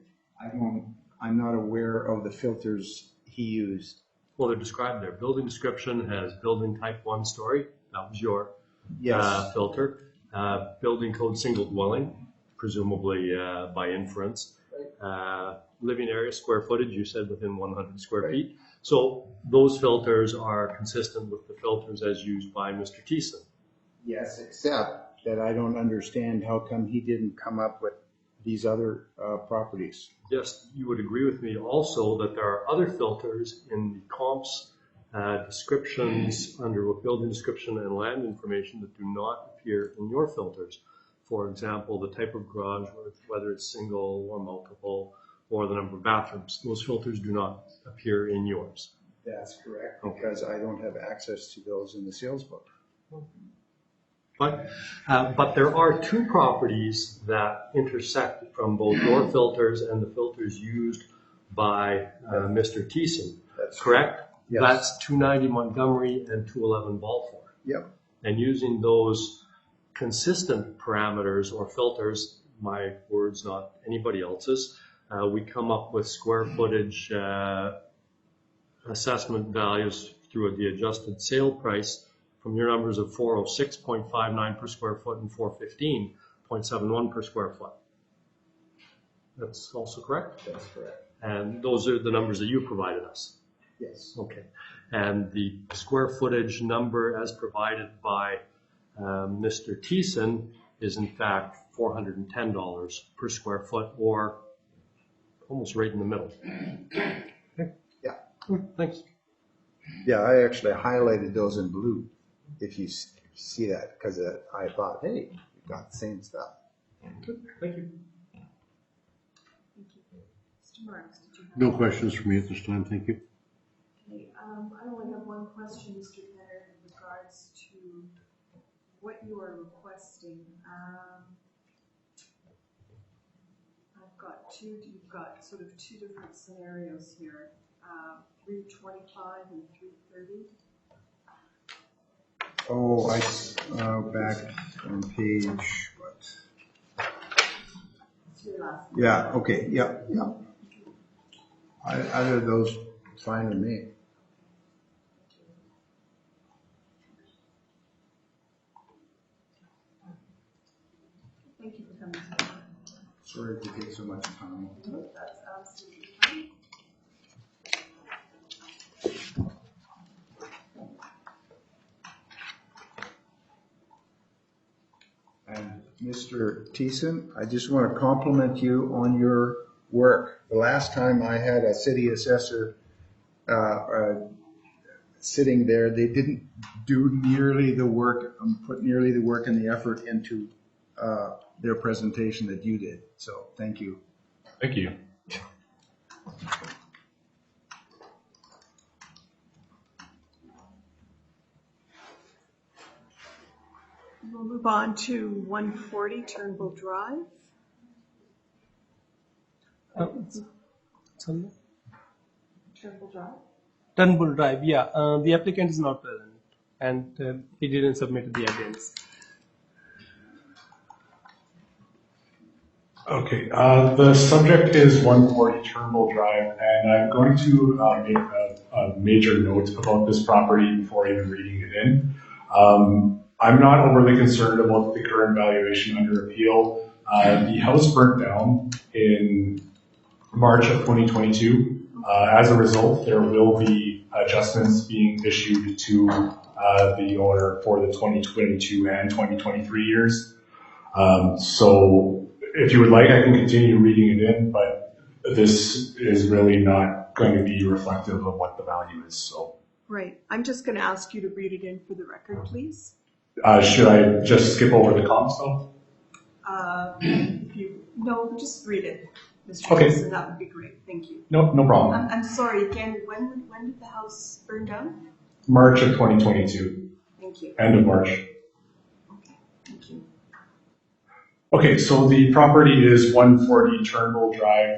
I'm not aware of the filters he used. Well, they're described there. Building description has building type 1 story. That was your Yes. filter. Building code single dwelling, presumably by inference. Living area square footage, you said within 100 square feet. So those filters are consistent with the filters as used by Mr. Thiessen. Yes, except that I don't understand how come he didn't come up with these other properties. Yes, you would agree with me also that there are other filters in the comps descriptions under building description and land information that do not appear in your filters. For example, the type of garage, whether it's single or multiple, or the number of bathrooms. Those filters do not appear in yours. That's correct, because I don't have access to those in the sales book. But there are two properties that intersect from both your filters and the filters used by Mr. Thiessen. That's correct? Yes. That's 290 Montgomery and 211 Balfour. Yep. And using those consistent parameters or filters, my words, not anybody else's, we come up with square footage assessment values through the adjusted sale price from your numbers of 406.59 per square foot and 415.71 per square foot. That's also correct? That's correct. And those are the numbers that you provided us? Yes. Okay. And the square footage number as provided by Mr. Thiessen is in fact $410 per square foot, or almost right in the middle. Okay. Yeah. Thanks. Yeah, I actually highlighted those in blue, if you see that, because I thought, hey, we got the same stuff. Good. Thank you. Mr. Marks, did you have? No questions for me at this time, thank you. Okay, I only have one question, Mr. Penner, in regards to what you are requesting. You've got sort of two different scenarios here, 325 and 330. Oh, back on page, what? It's your last one. Yeah, okay, yeah. Either of those, fine with me. Thank you for coming today. Sorry to take so much time. That's absolutely fine. And Mr. Thiessen, I just want to compliment you on your work. The last time I had a city assessor sitting there, they didn't do nearly the work, put nearly the work and the effort into their presentation that you did. So thank you. Thank you. We'll move on to 140 Turnbull Drive. Turnbull Drive? Turnbull Drive, yeah. The applicant is not present and he didn't submit the evidence. Okay, the subject is 140 Turnbull Drive, and I'm going to make a major note about this property before even reading it in. I'm not overly concerned about the current valuation under appeal. The house burnt down in March of 2022. As a result, there will be adjustments being issued to the owner for the 2022 and 2023 years. So if you would like, I can continue reading it in, but this is really not going to be reflective of what the value is. So, Right. I'm just going to ask you to read it in for the record, please. should I just skip over the comps though? No, just read it, Mr. Okay. Wilson. That would be great. Thank you. No problem. I'm sorry, again, when did the house burn down? March of 2022, Thank you. end of March. Okay, thank you. Okay, so the property is 140 Turnbull Drive.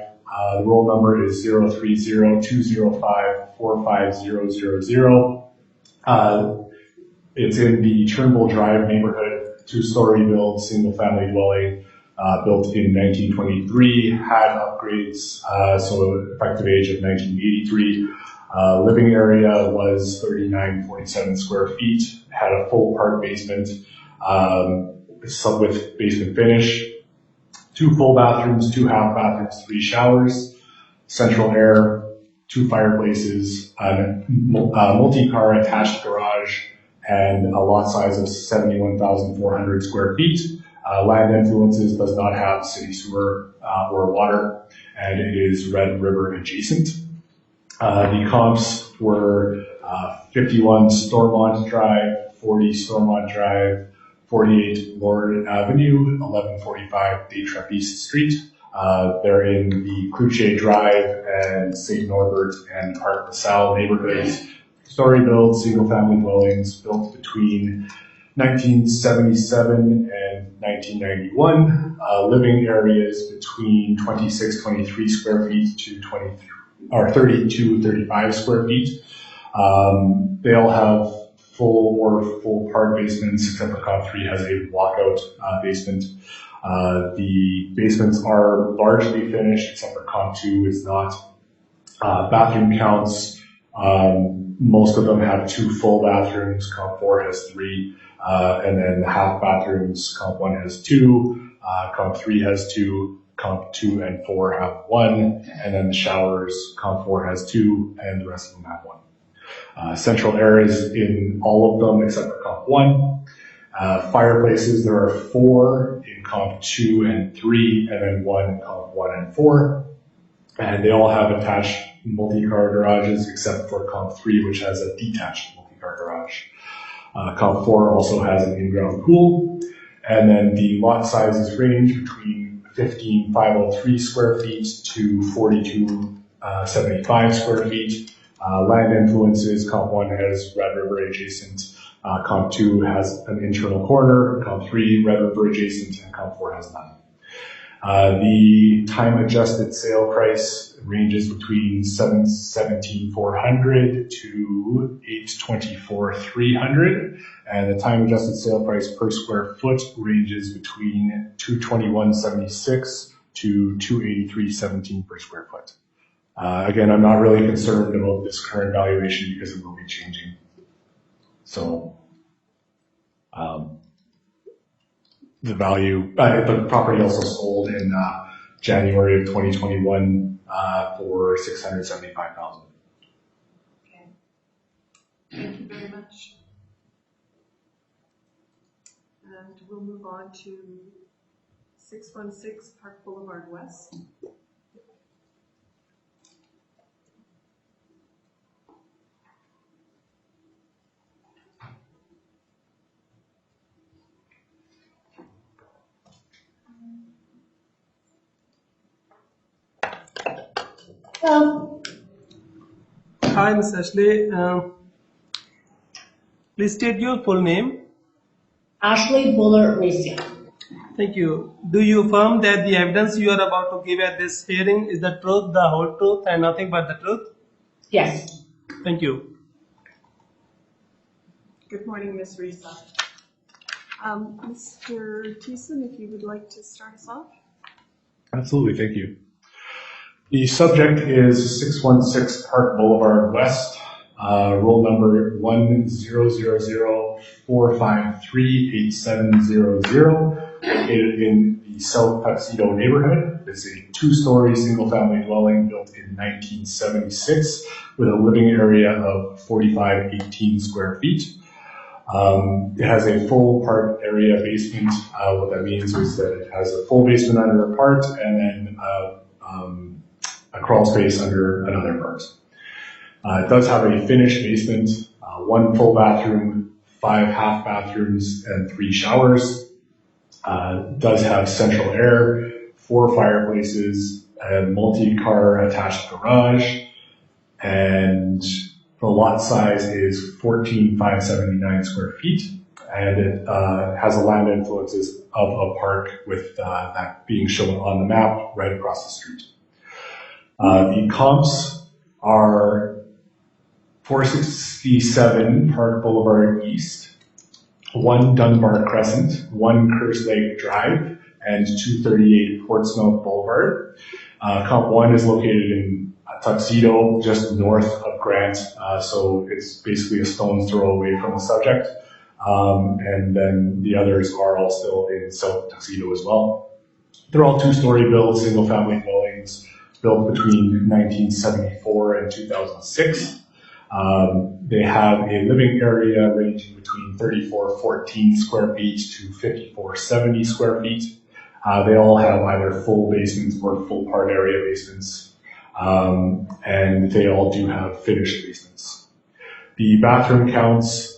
The roll number is 030-205-45000. It's in the Turnbull Drive neighborhood, two-story build, single-family dwelling, built in 1923, had upgrades, so effective age of 1983. Living area was 3947 square feet, had a full park basement, some with basement finish, 2 full bathrooms, 2 half bathrooms, 3 showers, central air, 2 fireplaces, a multi-car attached garage, and a lot size of 71,400 square feet. Land Influences does not have city sewer or water, and it is Red River adjacent. The comps were 51 Stormont Drive, 40 Stormont Drive, 48 Lord Avenue, 1145 Détrap East Street. They're in the Cloutier Drive and St. Norbert and Park LaSalle neighborhoods. Story built, single family dwellings built between 1977 and 1991. Living areas between 23 square feet to 32-35 square feet. They all have full park basements, except for Comp 3 has a walkout basement. The basements are largely finished, except for Comp 2 is not. Bathroom counts, most of them have 2 full bathrooms, Comp 4 has 3, and then the half bathrooms, Comp 1 has 2, Comp 3 has 2, Comp 2 and 4 have 1, and then the showers, Comp 4 has 2, and the rest of them have 1. Central air is in all of them except for Comp 1. Fireplaces, there are 4 in Comp 2 and 3, and then 1 in Comp 1 and 4. And they all have attached multi-car garages except for Comp 3, which has a detached multi-car garage. Comp 4 also has an in-ground pool. And then the lot sizes range between 15,503 square feet to 4275 square feet. Land Influences, Comp 1 has Red River adjacent. Comp 2 has an internal corner. Comp 3, Red River adjacent, and Comp 4 has none. The time adjusted sale price ranges between $717,400 to $824,300, and the time adjusted sale price per square foot ranges between $221.76 to $283.17 per square foot. Again, I'm not really concerned about this current valuation because it will be changing. So, the value, the property also sold in January of 2021 for $675,000. Okay. Thank you very much. And we'll move on to 616 Park Boulevard West. Hi, Ms. Ashley. Please state your full name. Ashley Buller Racia. Thank you. Do you affirm that the evidence you are about to give at this hearing is the truth, the whole truth, and nothing but the truth? Yes. Thank you. Good morning, Ms. Risa. Mr. Thiessen, if you would like to start us off. Absolutely, thank you. The subject is 616 Park Boulevard West, roll number 10004538700, located in the South Tuxedo neighborhood. It's a 2-story single-family dwelling built in 1976 with a living area of 4518 square feet. It has a full park area basement. What that means is that it has a full basement under a part and then a crawl space under another part. It does have a finished basement, 1 full bathroom, 5 half bathrooms, and 3 showers. It does have central air, 4 fireplaces, a multi-car attached garage, and the lot size is 14,579 square feet, and it has a Land Influences of a park with that being shown on the map right across the street. The comps are 467 Park Boulevard East, 1 Dunbar Crescent, 1 Kerslake Drive, and 238 Portsmouth Boulevard. Comp 1 is located in Tuxedo, just north of Grant, so it's basically a stone's throw away from the subject. And then the others are all still in South Tuxedo as well. They're all two-story built, single-family dwellings, built between 1974 and 2006. They have a living area ranging between 3414 square feet to 5470 square feet. They all have either full basements or full part area basements, and they all do have finished basements. The bathroom counts,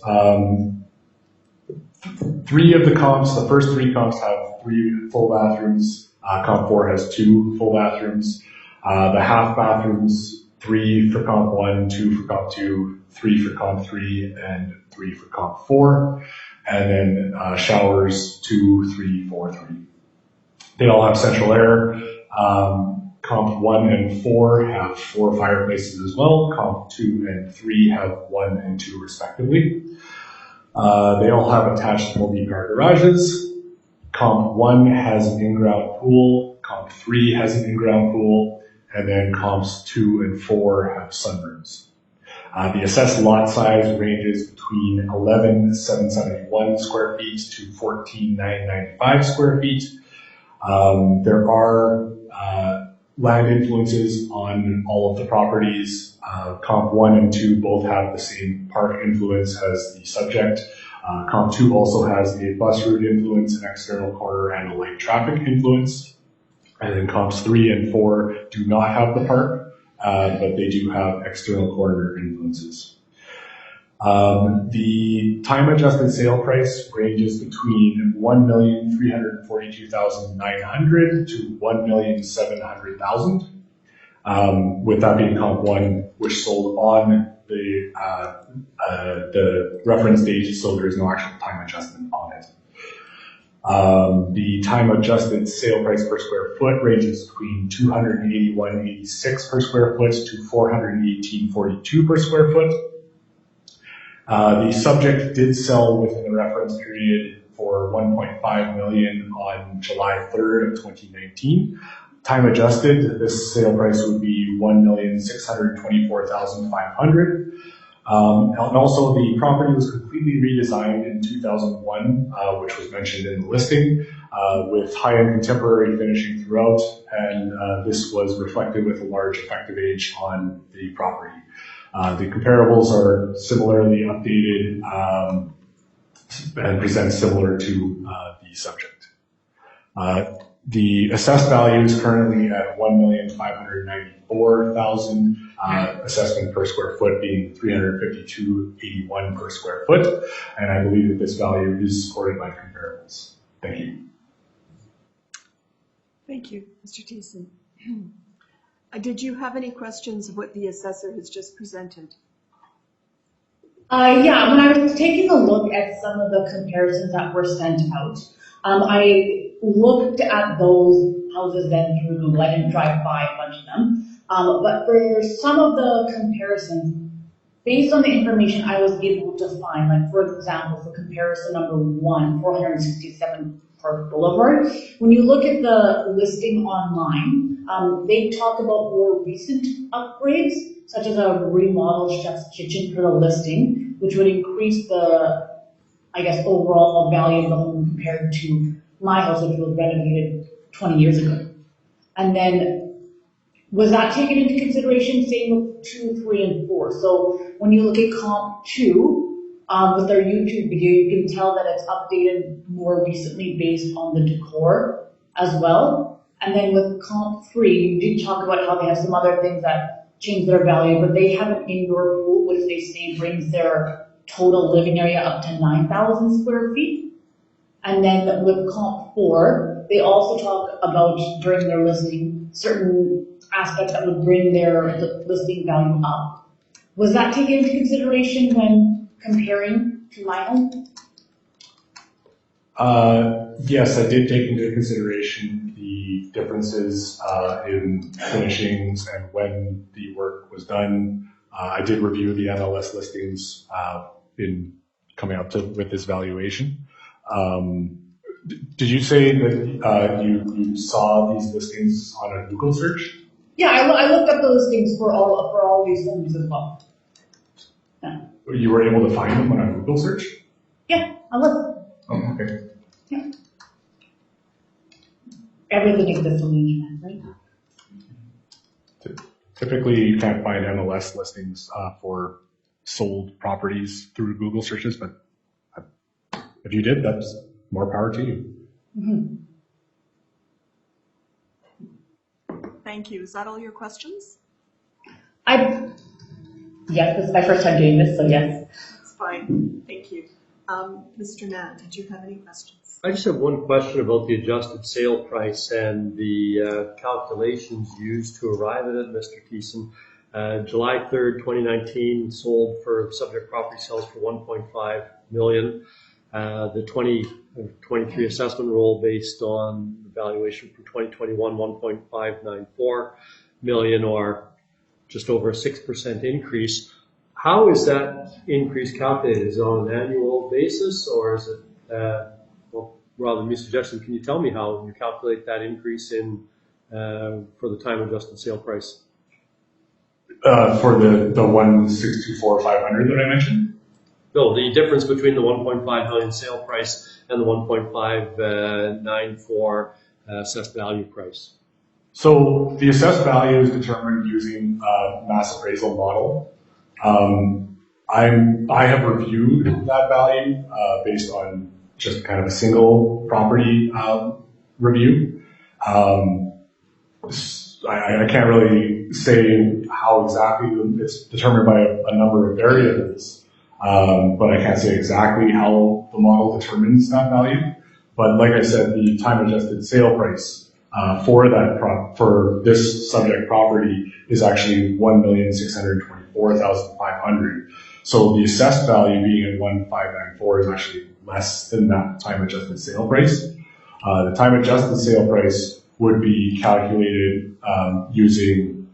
three of the comps, the first three comps have 3 full bathrooms. Comp 4 has 2 full bathrooms. The half bathrooms, 3 for comp 1, 2 for comp 2, 3 for comp 3, and 3 for comp 4. And then showers, 2, 3, 4, 3. They all have central air. Comp 1 and 4 have 4 fireplaces as well. Comp 2 and 3 have 1 and 2 respectively. They all have attached multi-car garages. Comp 1 has an in-ground pool. Comp 3 has an in-ground pool. And then comps 2 and 4 have sunrooms. The assessed lot size ranges between 11,771 square feet to 14,995 square feet. There are land influences on all of the properties. Comp 1 and 2 both have the same park influence as the subject. Comp 2 also has a bus route influence, an external corner, and a light traffic influence. And then comps 3 and 4 do not have the park, but they do have external corner influences. The time-adjusted sale price ranges between $1,342,900 to $1,700,000. With that being comp 1, which sold on the reference date, so there is no actual time adjustment on it. The time-adjusted sale price per square foot ranges between $281.86 per square foot to $418.42 per square foot. The subject did sell within the reference period for $1.5 million on July 3rd of 2019. Time adjusted, this sale price would be $1,624,500. And also the property was completely redesigned in 2001, which was mentioned in the listing, with high-end contemporary finishing throughout, and this was reflected with a large effective age on the property. The comparables are similarly updated and present similar to the subject. The assessed value is currently at $1,594,000, assessment per square foot being $352.81 per square foot, and I believe that this value is supported by comparables. Thank you. Thank you, Mr. Thiessen. Did you have any questions of what the assessor has just presented? Yeah, when I was taking a look at some of the comparisons that were sent out, I looked at those houses then through Google. I didn't drive by a bunch of them. But for some of the comparisons, based on the information I was able to find, like for example, for comparison number 1, 467 Park Boulevard, when you look at the listing online, they talk about more recent upgrades, such as a remodeled chef's kitchen for the listing, which would increase the, I guess, overall value of the home compared to my house, which was renovated 20 years ago. And then, was that taken into consideration? Same with 2, 3, and 4. So when you look at comp 2, with their YouTube video, you can tell that it's updated more recently based on the decor as well. And then with comp 3, you did talk about how they have some other things that change their value, but they have an indoor pool, which they say brings their total living area up to 9,000 square feet. And then with comp 4, they also talk about, during their listing, certain aspects that would bring their listing value up. Was that taken into consideration when comparing to my home? Yes, I did take into consideration the differences in finishings and when the work was done. I did review the MLS listings in coming up with this valuation. Did you say that you saw these listings on a Google search? Yeah, I looked up the listings for all these homes as well. Yeah, You were able to find them on a Google search? yeah, I looked. Oh, okay. Yeah. Everything exists on the internet, right? Typically, you can't find MLS listings for sold properties through Google searches, but if you did, that's more power to you. Mm-hmm. Thank you. Is that all your questions? Yes, this is my first time doing this, so yes. That's fine. Thank you. Mr. Mann, did you have any questions? I just have one question about the adjusted sale price and the calculations used to arrive at it, Mr. Thiessen. July 3rd, 2019, sold for subject property sales for $1.5 million. The 2023 assessment roll based on the valuation from 2021, $1.594 million, or just over a 6% increase. How is that increase calculated? Is it on an annual basis, or is it, well, rather than me suggesting, can you tell me how you calculate that increase in for the time adjusted sale price? For the 1,624,500 that I mentioned? No, the difference between the 1.5 million sale price and the 1.594 assessed value price. So the assessed value is determined using a mass appraisal model. I have reviewed that value based on just kind of a single property review. I can't really say how exactly it's determined by a number of variables, but I can't say exactly how the model determines that value. But like I said, the time adjusted sale price for this subject property is actually $1,624,500. So the assessed value being at 1,594 is actually less than that time adjusted sale price. The time adjusted sale price would be calculated using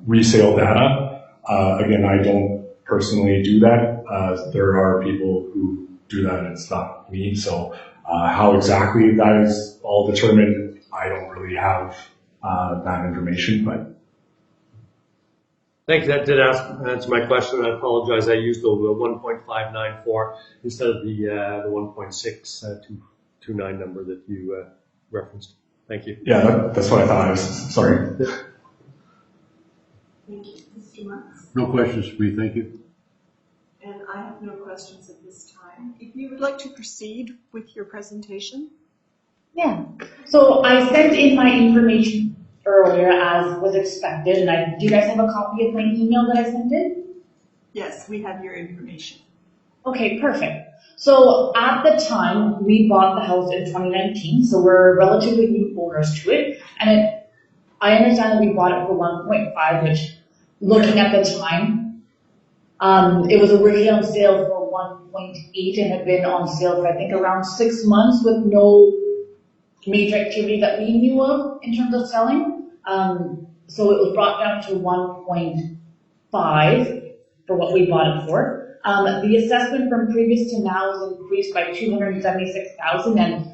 resale data. Again, I don't personally do that. There are people who do that, and it's not me. So how exactly that is all determined, I don't really have that information, but. Thank you. That did answer my question. I apologize. I used the 1.594 instead of the 1.629 number that you referenced. Thank you. Yeah, that's what I thought. I was sorry. Thank you. Mr. Marks? No questions for me, thank you. And I have no questions at this time. If you would like to proceed with your presentation. Yeah. So I sent in my information earlier as was expected, and do you guys have a copy of my email that I sent in? Yes, we have your information. Okay, perfect. So at the time, we bought the house in 2019, so we're relatively new owners to it, and I understand that we bought it for 1.5, which, looking at the time, it was originally on sale for 1.8 and had been on sale for I think around 6 months with no major activity that we knew of in terms of selling. So it was brought down to 1.5 for what we bought it for. The assessment from previous to now is increased by $276,000, and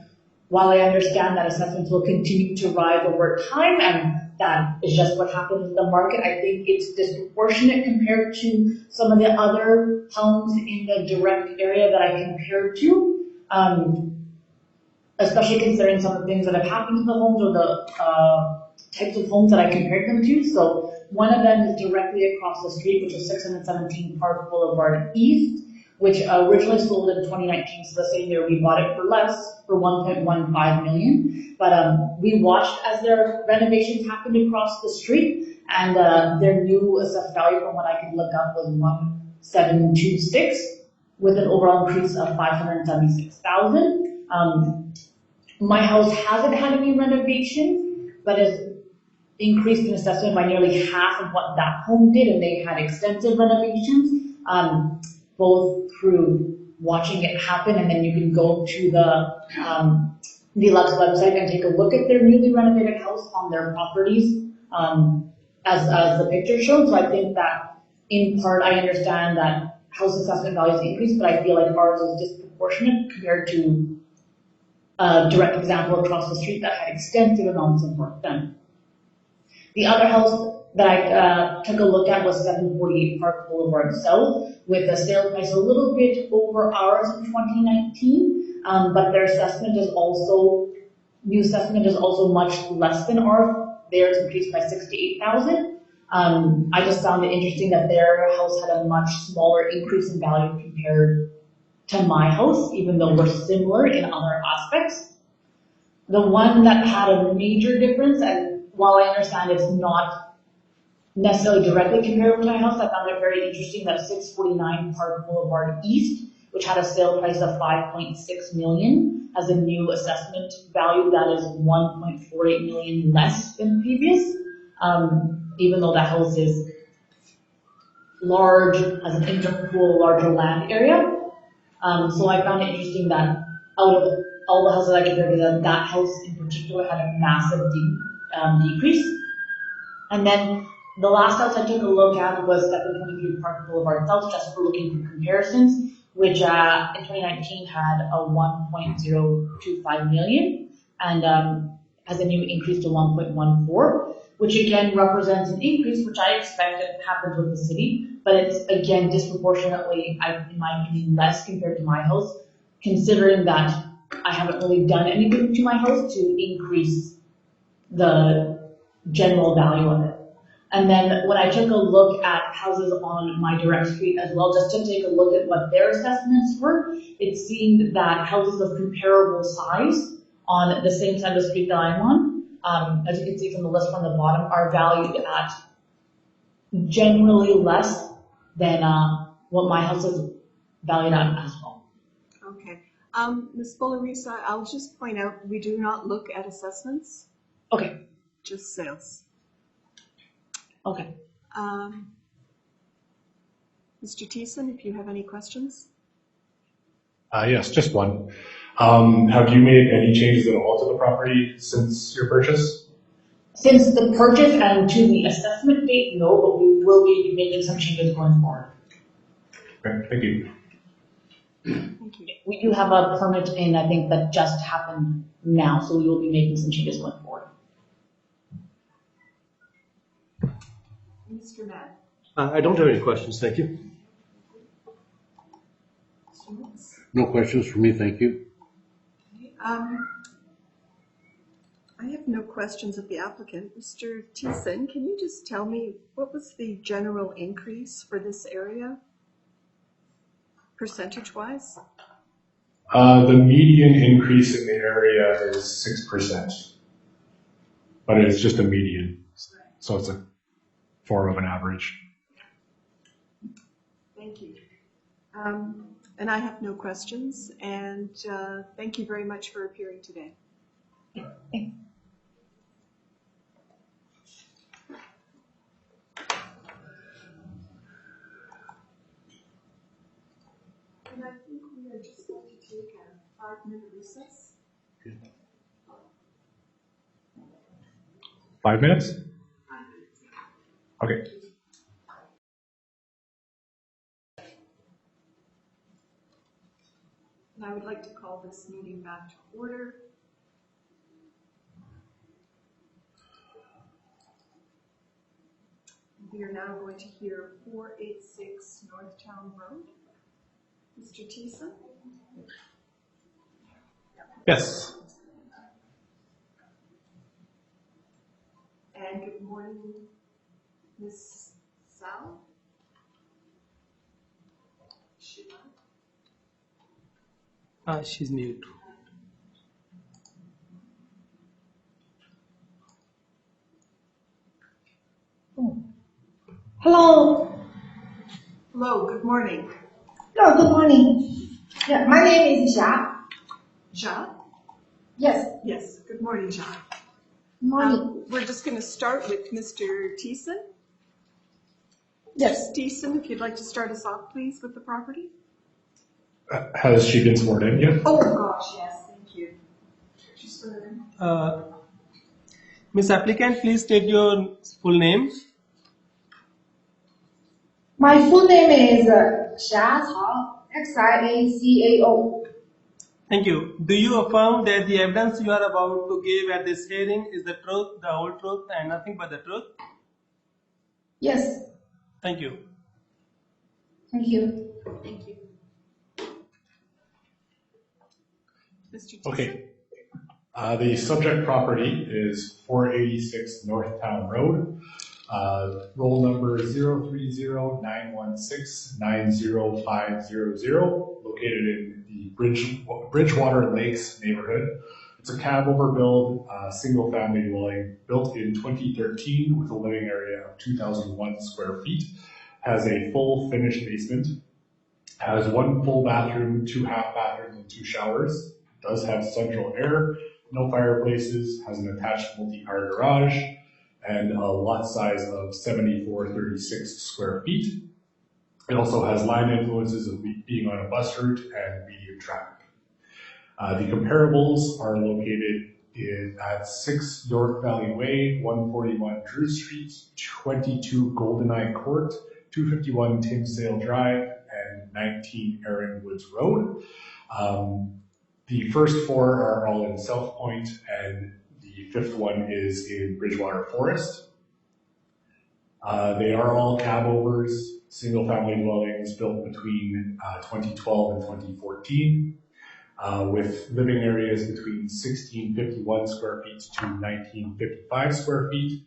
while I understand that assessments will continue to rise over time, and that is just what happens in the market, I think it's disproportionate compared to some of the other homes in the direct area that I compared to. Especially considering some of the things that have happened to the homes or the types of homes that I compared them to. So one of them is directly across the street, which is 617 Park Boulevard East, which originally sold in 2019, so the same year we bought it for less, for $1.15 million. But we watched as their renovations happened across the street, and their new assessed value from what I could look up was 1,726, with an overall increase of $576,000. My house hasn't had any renovations, but has increased in assessment by nearly half of what that home did, and they had extensive renovations, both through watching it happen, and then you can go to the Deluxe website and take a look at their newly renovated house on their properties, as the picture showed. So I think that in part I understand that house assessment values increase, but I feel like ours is disproportionate compared to a direct example across the street that had extensive amounts of work done. The other house that I took a look at was 748 Park Boulevard South, with a sale price a little bit over ours in 2019, but their assessment is also, new assessment is also much less than ours. Theirs increased by 68,000. I just found it interesting that their house had a much smaller increase in value compared to my house, even though we're similar in other aspects. The one that had a major difference, and while I understand it's not necessarily directly comparable to my house, I found it very interesting that 649 Park Boulevard East, which had a sale price of $5.6 million, has a new assessment value that is $1.48 million less than previous, even though that house is large, has an indoor pool, larger land area. So I found it interesting that out of all the houses I compared to, that house in particular had a massive decrease. And then the last house I took a look at was 723 Park Boulevard South, just for looking for comparisons, which in 2019 had a 1.025 million and has a new increase to 1.14, which again represents an increase, which I expected happens with the city, but it's again disproportionately, in my opinion, less compared to my house, considering that I haven't really done anything to my house to increase the general value of it. And then when I took a look at houses on my direct street as well, just to take a look at what their assessments were, it seemed that houses of comparable size on the same side of the street that I'm on, as you can see from the list from the bottom, are valued at generally less than what my house is valued at as well. Okay. Ms. Bolarisa, I'll just point out, we do not look at assessments, Okay, just sales. okay. Mr. Thiessen, if you have any questions? Yes, just one. Have you made any changes at all to the property since your purchase? Since the purchase and to the assessment date, no, but we will be making some changes going forward. Okay, thank you. Thank you. We do have a permit in, I think, that just happened now, so we will be making some changes going forward. Mr. Mann? I don't have any questions, thank you. No questions for me, thank you. I have no questions of the applicant. Mr. Thiessen, can you just tell me what was the general increase for this area, percentage-wise? The median increase in the area is 6%, but it's just a median, so it's a form of an average. Thank you. And I have no questions, and thank you very much for appearing today. And I think we are just going to take a 5-minute recess. 5 minutes? Okay. And I would like to call this meeting back to order. We are now going to hear 486 Northtown Road. Mr. Thiessen? Yes. And good morning, Ms. Sal. She's mute. Hello. Hello, good morning. Hello, good morning. Yeah, my name is Xia. Ja? Yes, Yes, good morning, Ja. good morning. We're just going to start with Mr. Thiessen. Yes. Thiessen, if you'd like to start us off, please, with the property. Has she been sworn in yet? Oh, gosh, yes, thank you. She's sworn in. Miss Applicant, please state your full name. My full name is Xia Cao, Xiacao. Thank you. Do you affirm that the evidence you are about to give at this hearing is the truth, the whole truth, and nothing but the truth? Yes, Thank you. thank you. Thank you. Mr. Thiessen? Okay. The subject property is 486 North Town Road. Roll number 030-916-90500, located in the Bridgewater Lakes neighborhood. It's a cab overbuild, single-family dwelling built in 2013 with a living area of 2,001 square feet. Has a full finished basement. Has one full bathroom, 2 half bathrooms, and 2 showers. Does have central air, no fireplaces. Has an attached multi-car garage, and a lot size of 7436 square feet. It also has line influences of being on a bus route and medium traffic. The comparables are located at 6 York Valley Way, 141 Drew Street, 22 Goldeneye Court, 251 Timsdale Drive, and 19 Erin Woods Road. The first 4 are all in South Point, and the 5th one is in Bridgewater Forest. They are all cab-overs, single-family dwellings built between 2012 and 2014, with living areas between 1,651 square feet to 1,955 square feet.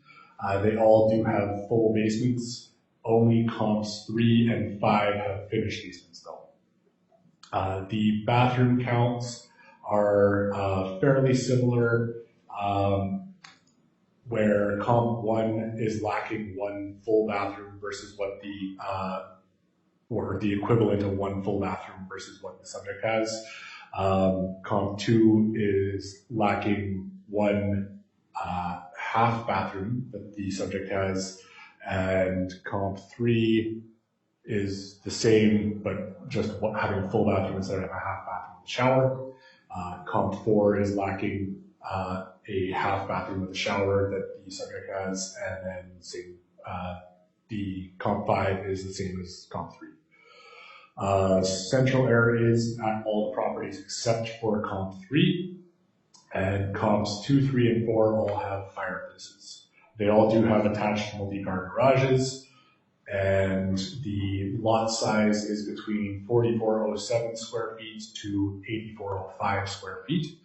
They all do have full basements. Only comps 3 and 5 have finished basements, though. The bathroom counts are fairly similar, where comp 1 is lacking 1 full bathroom versus what or the equivalent of 1 full bathroom versus what the subject has. Comp 2 is lacking 1 half bathroom that the subject has, and comp 3 is the same, but just having a full bathroom instead of a half bathroom with a shower. Comp 4 is lacking a half bathroom with a shower that the subject has, and then the comp 5 is the same as comp 3. Central areas at all the properties except for comp 3, and comps 2, 3, and 4 all have fireplaces. They all do have attached multi-car garages, and the lot size is between 4,407 square feet to 8,405 square feet.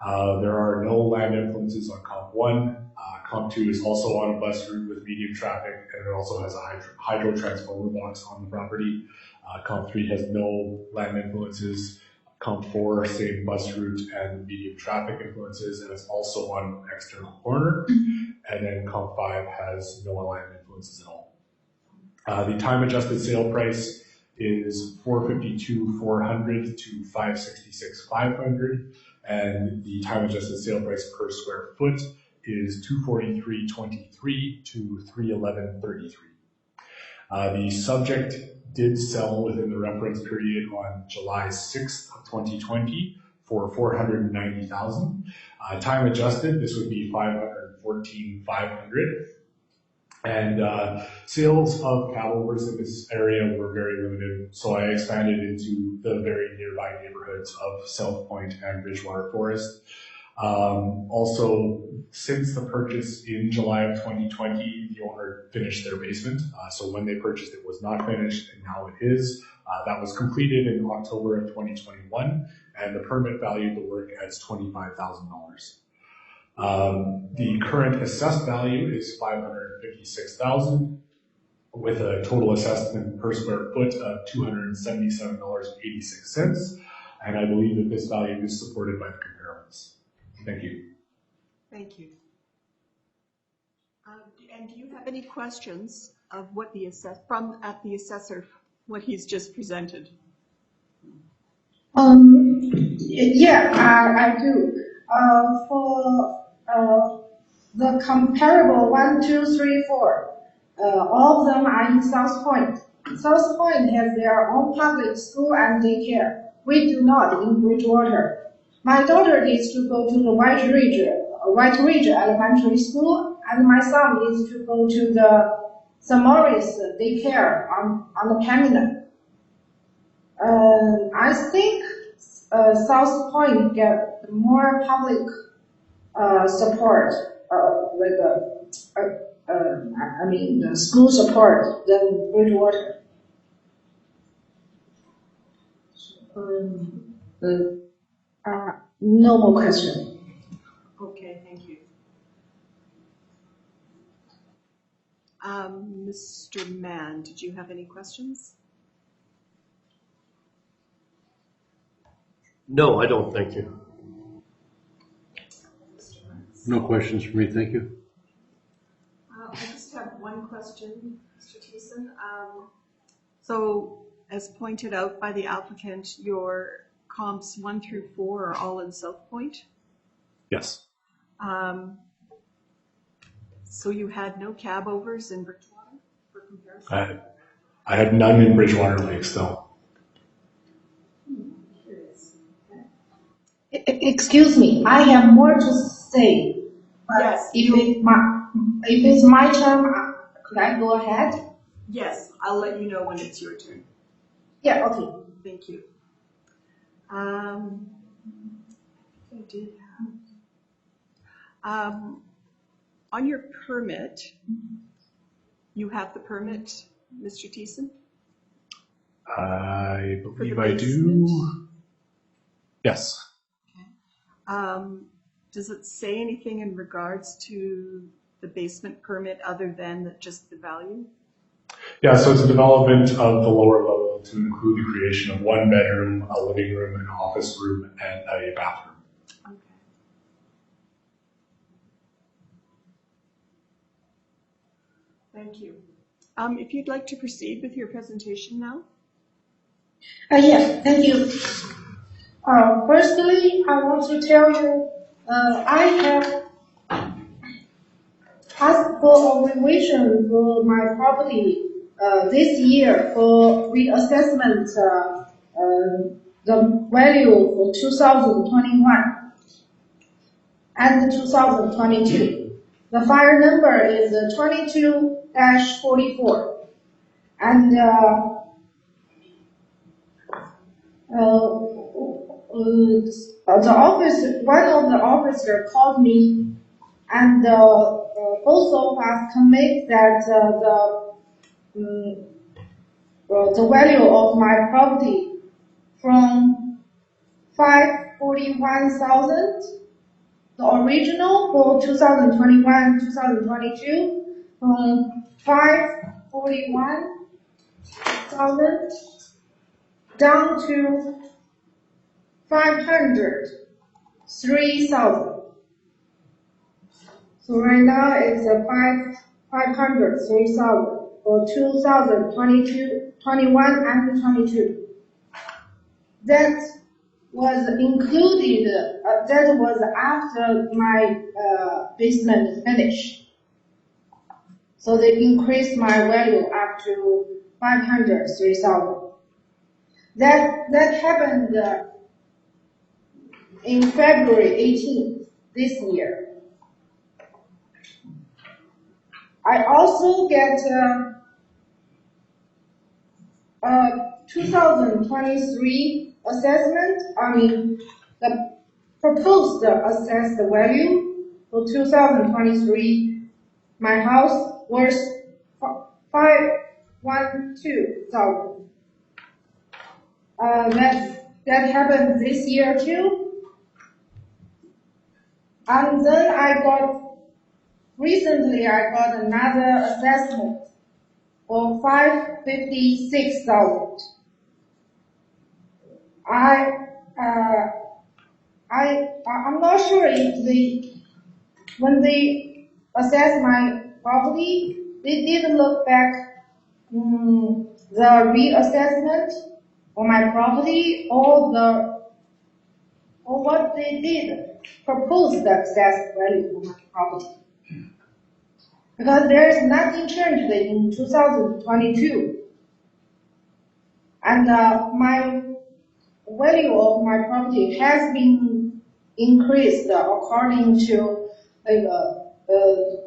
There are no land influences on comp 1. Comp 2 is also on a bus route with medium traffic, and it also has a hydro transformer box on the property. Comp 3 has no land influences. Comp 4, same bus route and medium traffic influences, and it's also on an external corner. And then Comp 5 has no land influences at all. The time-adjusted sale price is $452,400 to $566,500, and the time-adjusted sale price per square foot is $243.23 to $311.33. The subject did sell within the reference period on July 6th of 2020 for $490,000. Time adjusted, this would be $514,500. And sales of cab-overs in this area were very limited, so I expanded into the very nearby neighborhoods of South Point and Bridgewater Forest. Also, since the purchase in July of 2020, the owner finished their basement. So when they purchased, it was not finished, and now it is. That was completed in October of 2021, and the permit valued the work as $25,000. The current assessed value is $556,000, with a total assessment per square foot of $277.86, and I believe that this value is supported by the comparables. Thank you. Thank you. And do you have any questions of what the assessor, what he's just presented? Yeah, I do. For the comparable 1, 2, 3, 4, all of them are in South Point. South Point has their own public school and daycare. We do not in Bridgewater. My daughter needs to go to the White Ridge Elementary School, and my son needs to go to the St. Maurice daycare on the Pamela. I think South Point get more public support, the school support than Bridgewater. No more question. Okay, thank you. Mr. Mann, did you have any questions? No, I don't, thank you. No questions for me, thank you. I just have one question, Mr. Thiessen. So, as pointed out by the applicant, your comps 1 through 4 are all in South Point. Yes. So you had no cab overs in Bridgewater for comparison? I had none in Bridgewater Lakes though. Curious. Excuse me, I have more to say. Yes. If it's my turn, could I go ahead? Yes, I'll let you know when it's your turn. Yeah, okay. Thank you. I did have. On your permit, you have the permit, Mr. Thiessen? I For the believe I basement? do. Yes. Does it say anything in regards to the basement permit other than just the value? Yeah, so it's a development of the lower level to include the creation of 1 bedroom, a living room, an office room, and a bathroom. Okay. Thank you. If you'd like to proceed with your presentation now. Yes, thank you. Firstly, I want to tell you, I have asked for a revision for my property this year for reassessment, the value for 2021 and 2022. The file number is 22-44. And one of the officers called me, and both of us commit that the value of my property from 541,000, the original for 2021-2022, from 541,000 down to 503,000. So right now it's 503,000 for 2022, 21 and 22. That was included. That was after my basement finished. So they increased my value up to 503,000. That happened in February 18th this year. I also get 2023 assessment. The proposed assessed value for 2023. My house was 512,000. That happened this year too. And then recently I got another assessment for 556,000. I'm not sure if when they assess my property, they didn't look back the reassessment on my property or what they did propose the assessed value for my property. Because there is nothing changed in 2022. And my value of my property has been increased according to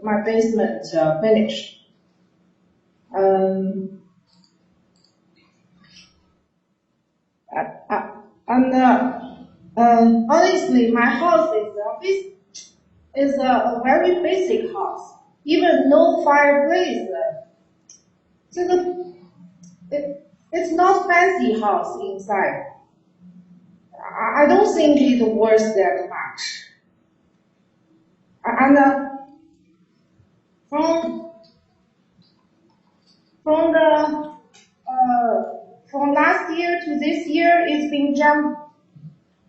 my basement finish. And honestly, my house is a very basic house. Even no fireplace. It's not fancy house inside. I don't think it's worth that much. And from from the from last year to this year,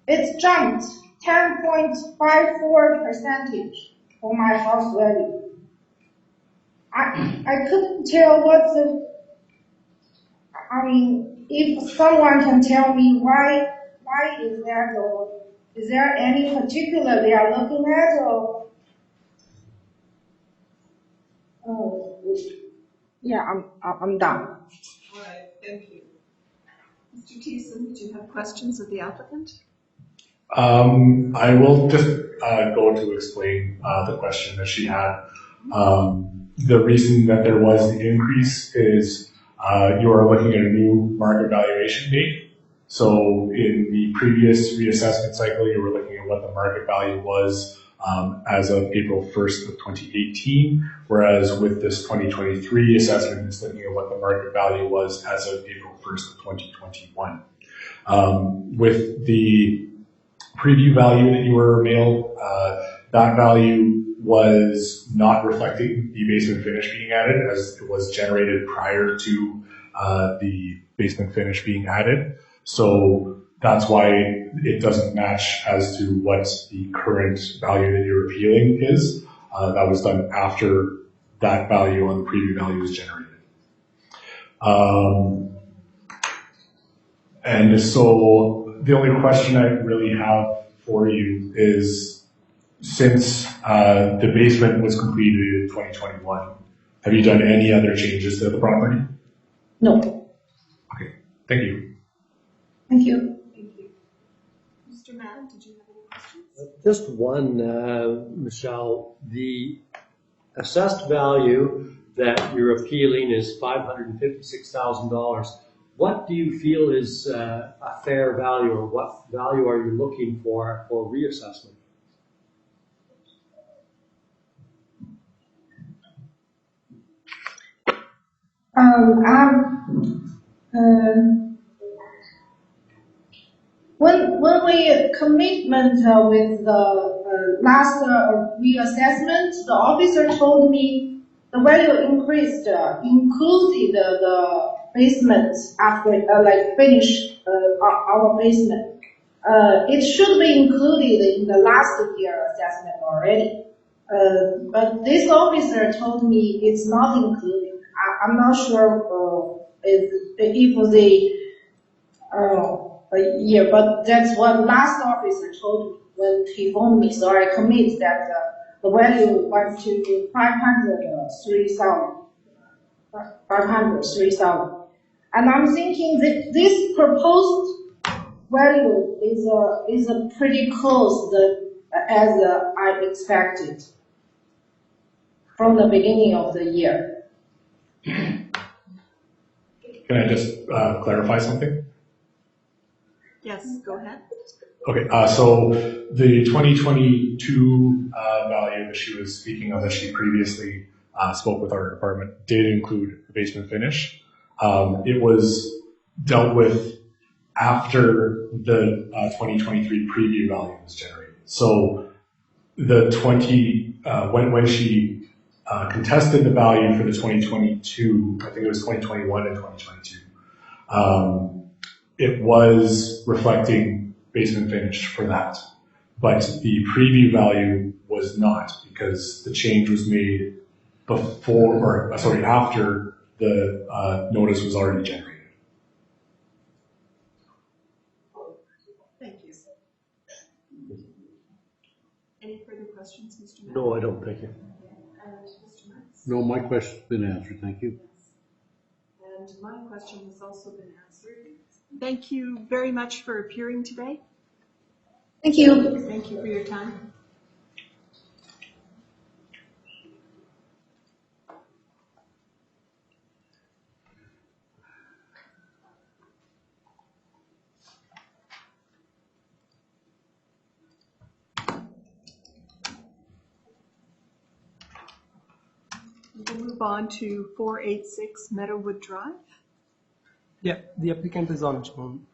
it's jumped 10.54% for my house value. I couldn't tell if someone can tell me why is that, or is there any particular they are looking at, or yeah, I'm done. All right, thank you. Mr. Thiessen, do you have questions of the applicant? I will just go to explain the question that she had. The reason that there was the increase is you are looking at a new market valuation date. So in the previous reassessment cycle, you were looking at what the market value was as of April 1st of 2018, whereas with this 2023 assessment, it's looking at what the market value was as of April 1st of 2021. With the preview value that you were mailed, that value was not reflecting the basement finish being added, as it was generated prior to the basement finish being added. So that's why it doesn't match as to what the current value that you're appealing is. That was done after that value on the preview value was generated. And so the only question I really have for you is, since the basement was completed in 2021, have you done any other changes to the property? No. Okay, thank you. Thank you. Thank you. Mr. Mann, did you have any questions? Just one, Michelle. The assessed value that you're appealing is $556,000. What do you feel is a fair value, or what value are you looking for reassessment? When we commitment with the last reassessment, the officer told me the value increased, including the basement after finish our basement. It should be included in the last year assessment already. But this officer told me it's not included. I'm not sure if they yeah, but that's what last officer told me when he phoned me. So I commit that the value went to 503,000. And I'm thinking that this proposed value is a pretty close as I expected from the beginning of the year. Can I just clarify something? Yes, go ahead. Okay, so the 2022 value that she was speaking of, that she previously spoke with our department, did include the basement finish. It was dealt with after the 2023 preview value was generated. So the when she contested the value for the 2022, I think it was 2021 and 2022, it was reflecting basement finish for that. But the preview value was not, because the change was made after the notice was already generated. Thank you. Any further questions, Mr. Mann? No, I don't. Thank you. And Mr. Marks? No, my question's been answered, thank you. And my question has also been answered. Thank you very much for appearing today. Thank you. Thank you for your time. move on to 486 Meadowwood Drive. Yeah, the applicant is on Zoom.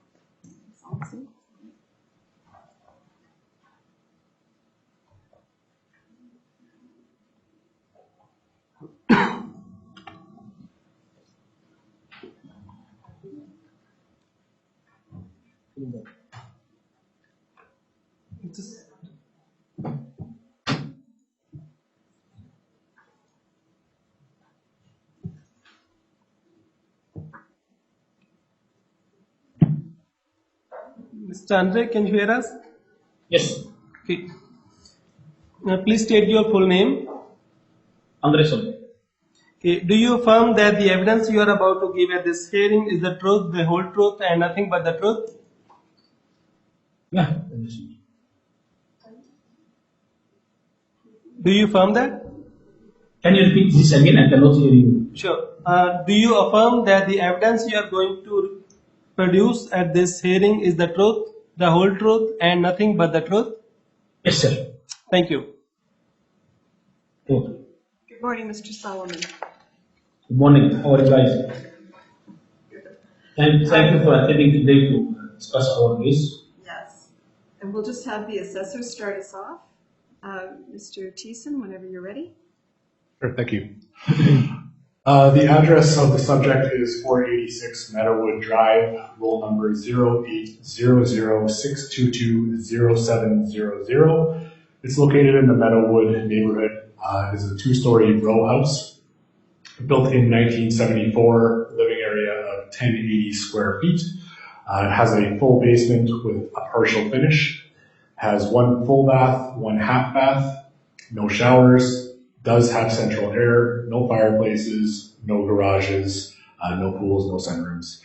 Just Mr. Andre, can you hear us? Yes, Okay. Please state your full name. Andre Sol. Okay. Do you affirm that the evidence you are about to give at this hearing is the truth, the whole truth, and nothing but the truth? Yeah. Do you affirm that? Can you repeat this again? I cannot hear you. Sure. Do you affirm that the evidence you are going to produce at this hearing is the truth, the whole truth, and nothing but the truth? Yes, sir. Thank you. Okay. Good morning, Mr. Solomon. Good morning. How are you guys? Thank you for attending today to discuss our case. Yes. And we'll just have the assessor start us off. Mr. Thiessen, whenever you're ready. Sure, thank you. The address of the subject is 486 Meadowwood Drive, roll number 0800-622-0700. It's located in the Meadowwood neighborhood. It is a two-story row house built in 1974, living area of 1080 square feet. It has a full basement with a partial finish, has one full bath, one half bath, no showers, does have central air, no fireplaces, no garages, no pools, no sunrooms.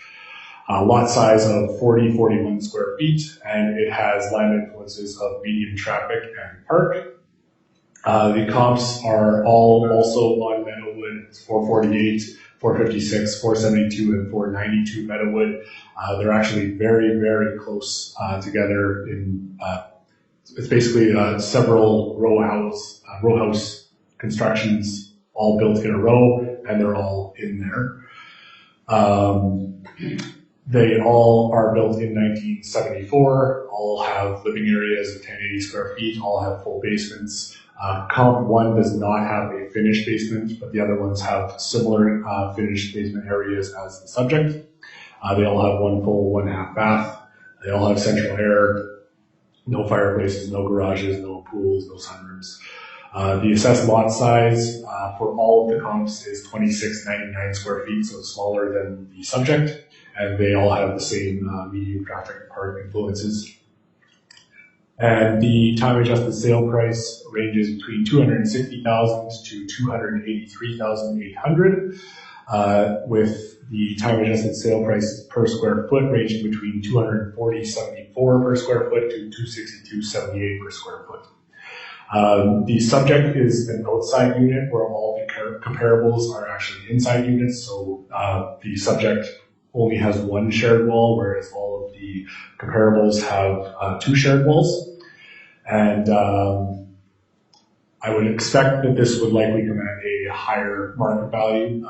Lot size of 41 square feet, and it has land influences of medium traffic and park. The comps are all also on Meadowwood. It's 448, 456, 472, and 492 Meadowwood. They're actually very, very close together. It's basically several row house constructions all built in a row, and they're all in there. They all are built in 1974, all have living areas of 1080 square feet, all have full basements. Comp 1 does not have a finished basement, but the other ones have similar finished basement areas as the subject. They all have one full, one half bath. They all have central air, no fireplaces, no garages, no pools, no sunrooms. The assessed lot size for all of the comps is 2699 square feet, so it's smaller than the subject, and they all have the same medium traffic park influences. And the time adjusted sale price ranges between $260,000 to $283,800, with the time adjusted sale price per square foot ranging between $240.74 per square foot to $262.78 per square foot. The subject is an outside unit where all the comparables are actually inside units, so the subject only has one shared wall, whereas all of the comparables have two shared walls. And I would expect that this would likely command a higher market value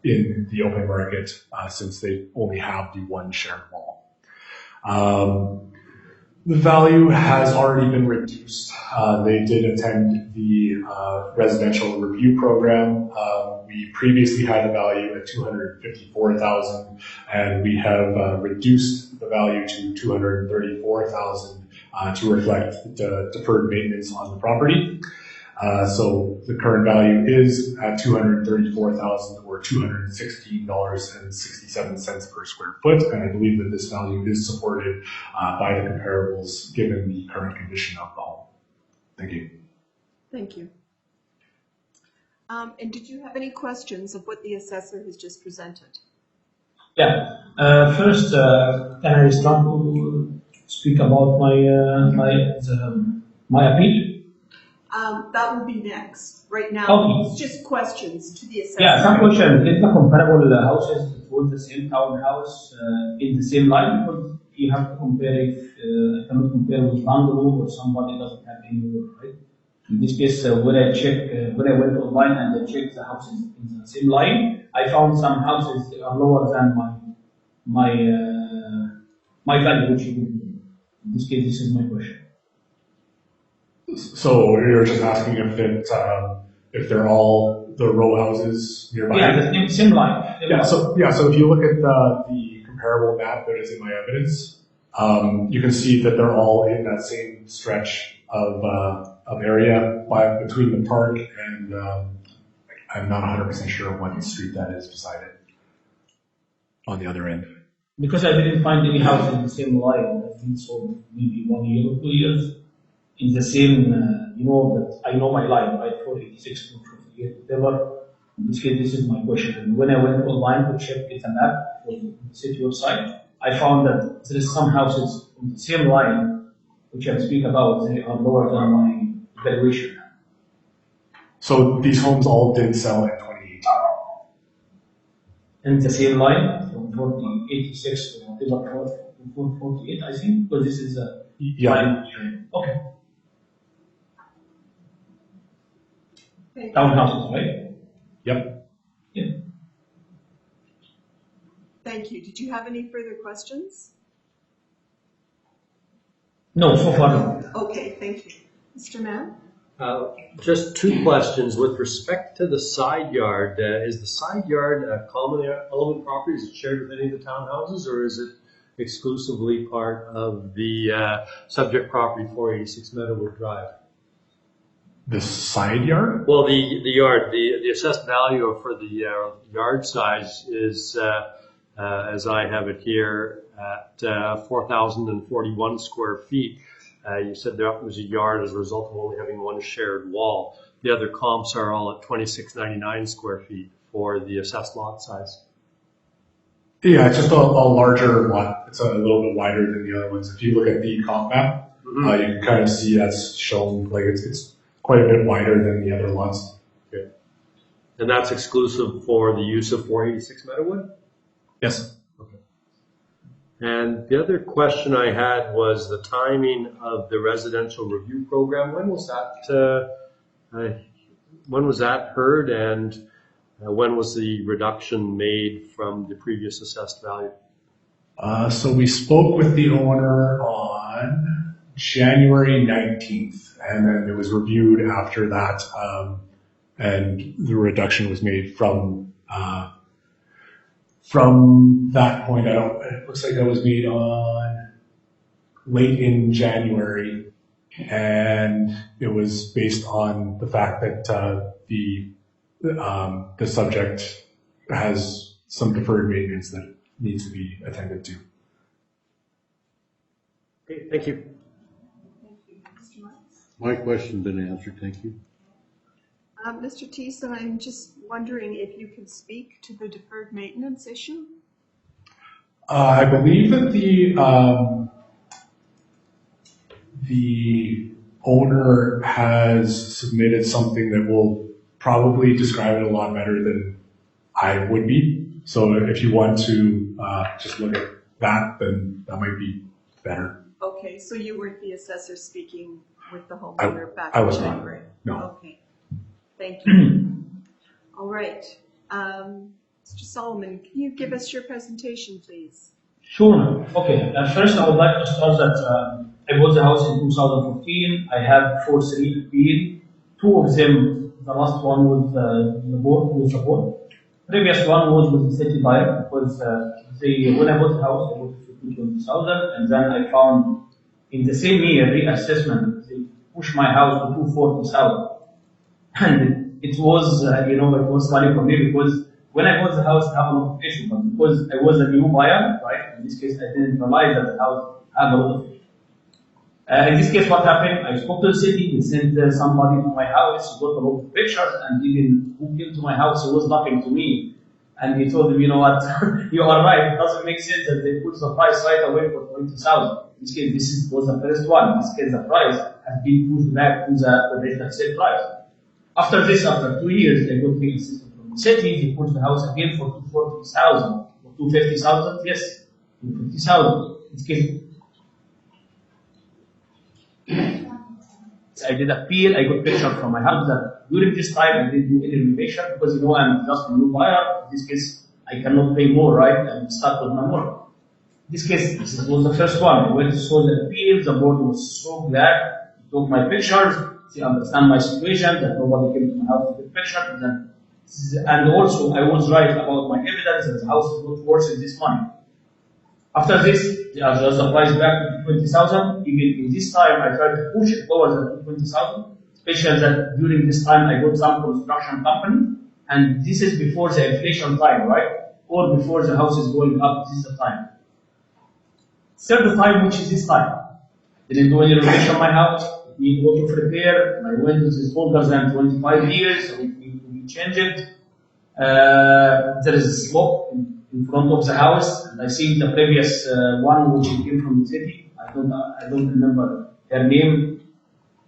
in the open market since they only have the one shared wall. The value has already been reduced. They did attend the residential review program. We previously had the value at $254,000, and we have reduced the value to $234,000 to reflect the deferred maintenance on the property. So the current value is at $234,000 or $216.67 per square foot, and I believe that this value is supported by the comparables given the current condition of the home. Thank you. Thank you. And did you have any questions of what the assessor has just presented? Yeah. First, can I start to speak about my appeal? That will be next. Right now, Okay. it's just questions to the assessor. Yeah, some question. Is the comparable houses with the same townhouse in the same line? Because you have to compare if I cannot compare with bungalow or somebody doesn't have any roof, right? In this case, when I went online and I checked the houses in the same line, I found some houses that are lower than my value, which in this case, this is my question. So you're just asking if they're all the row houses nearby? Yeah, the same line. So if you look at the comparable map that is in my evidence, you can see that they're all in that same stretch of area between the park and I'm not 100% sure what street that is beside it on the other end. Because I didn't find any house in the same line. I think so, maybe 1 year or 2 years in the same. That I know my line, right? 486, 458, whatever. In this case, this is my question. And when I went online to check with a map for the city website, I found that there is some houses on the same line, which I speak about, they are lower than my valuation. So these homes all did sell in 2018. And the same line, from 486 to 448, I think, because this is a line. Okay. Townhouses, right? Yep. Yeah. Thank you. Did you have any further questions? No, so far no. Okay, thank you. Mr. Mann? Just two questions. With respect to the side yard, is the side yard a common element property? Is it shared with any of the townhouses, or is it exclusively part of the subject property 486 Meadowwood Drive? The side yard? Well, the yard, the assessed value for the yard size is, as I have it here, at 4,041 square feet. You said there was a yard as a result of only having one shared wall. The other comps are all at 2,699 square feet for the assessed lot size. Yeah, it's just a larger lot. It's a little bit wider than the other ones. If you look at the comp map, you can kind of see that's shown, like it's quite a bit wider than the other lots. Yeah. And that's exclusive for the use of 486 Meadowwood? Yes. Okay. And the other question I had was the timing of the residential review program. When was that heard, and when was the reduction made from the previous assessed value? So we spoke with the owner on January 19th, and then it was reviewed after that, and the reduction was made from that point. It looks like that was made on late in January, and it was based on the fact that the subject has some deferred maintenance that needs to be attended to. Okay, thank you. Thank you. Mr. Marks? My question's been answered, thank you. Mr. Thiessen, I'm just wondering if you can speak to the deferred maintenance issue? I believe that the owner has submitted something that will probably describe it a lot better than I would be. So if you want to just look at that, then that might be better. Okay, so you weren't the assessor speaking with the homeowner back I in was not. January? No. Okay, thank you. All right, Mr. Solomon, can you give us your presentation, please? Sure. Okay. First, I would like to start that I bought the house in 2014. I have 4-3 appeal. 2 of them, the last one was the board. Previous one was with the city buyer because when I bought the house, I bought it for 220,000, and then I found in the same year reassessment they pushed my house to 240,000, and it was it was funny for me because when I bought the house, I have a lot of issues, but because I was a new buyer, right? In this case, I didn't realize that the house had a lot of issues. In this case, what happened? I spoke to the city. They sent somebody to my house. He got a lot of pictures, and even who came to my house, he was talking to me. And he told him, you know what, you are right. It doesn't make sense that they put the price right away for 20,000. In this case, was the first one. In this case, the price has been pushed back to the original sale price. After 2 years, they got me assistance from the city. They put the house again for 240,000 or 250,000. Yes, 250,000. In this case. I did appeal. I got picture from my house that during this time I didn't do any renovation because I'm just a new buyer. In this case, I cannot pay more, right? I'm stuck with my mortgage. In this case, this was the first one. I went to saw the appeal. The board was so glad. He took my pictures. They understand my situation, that nobody came to my house to take pictures. And also, I was right about my evidence that the house is not worth this money. After this, they adjust the price back to 20,000. Even in this time, I tried to push it lower than 20,000, especially that during this time I got some construction company, and this is before the inflation time, right? Or before the house is going up, this is the time. Third time, which is this time. Didn't do any renovation on my house, need auto repair, my windows is older than 25 years, so it needs to be changed. There is a slope in front of the house, and I see the previous one which came from the city. I don't remember her name.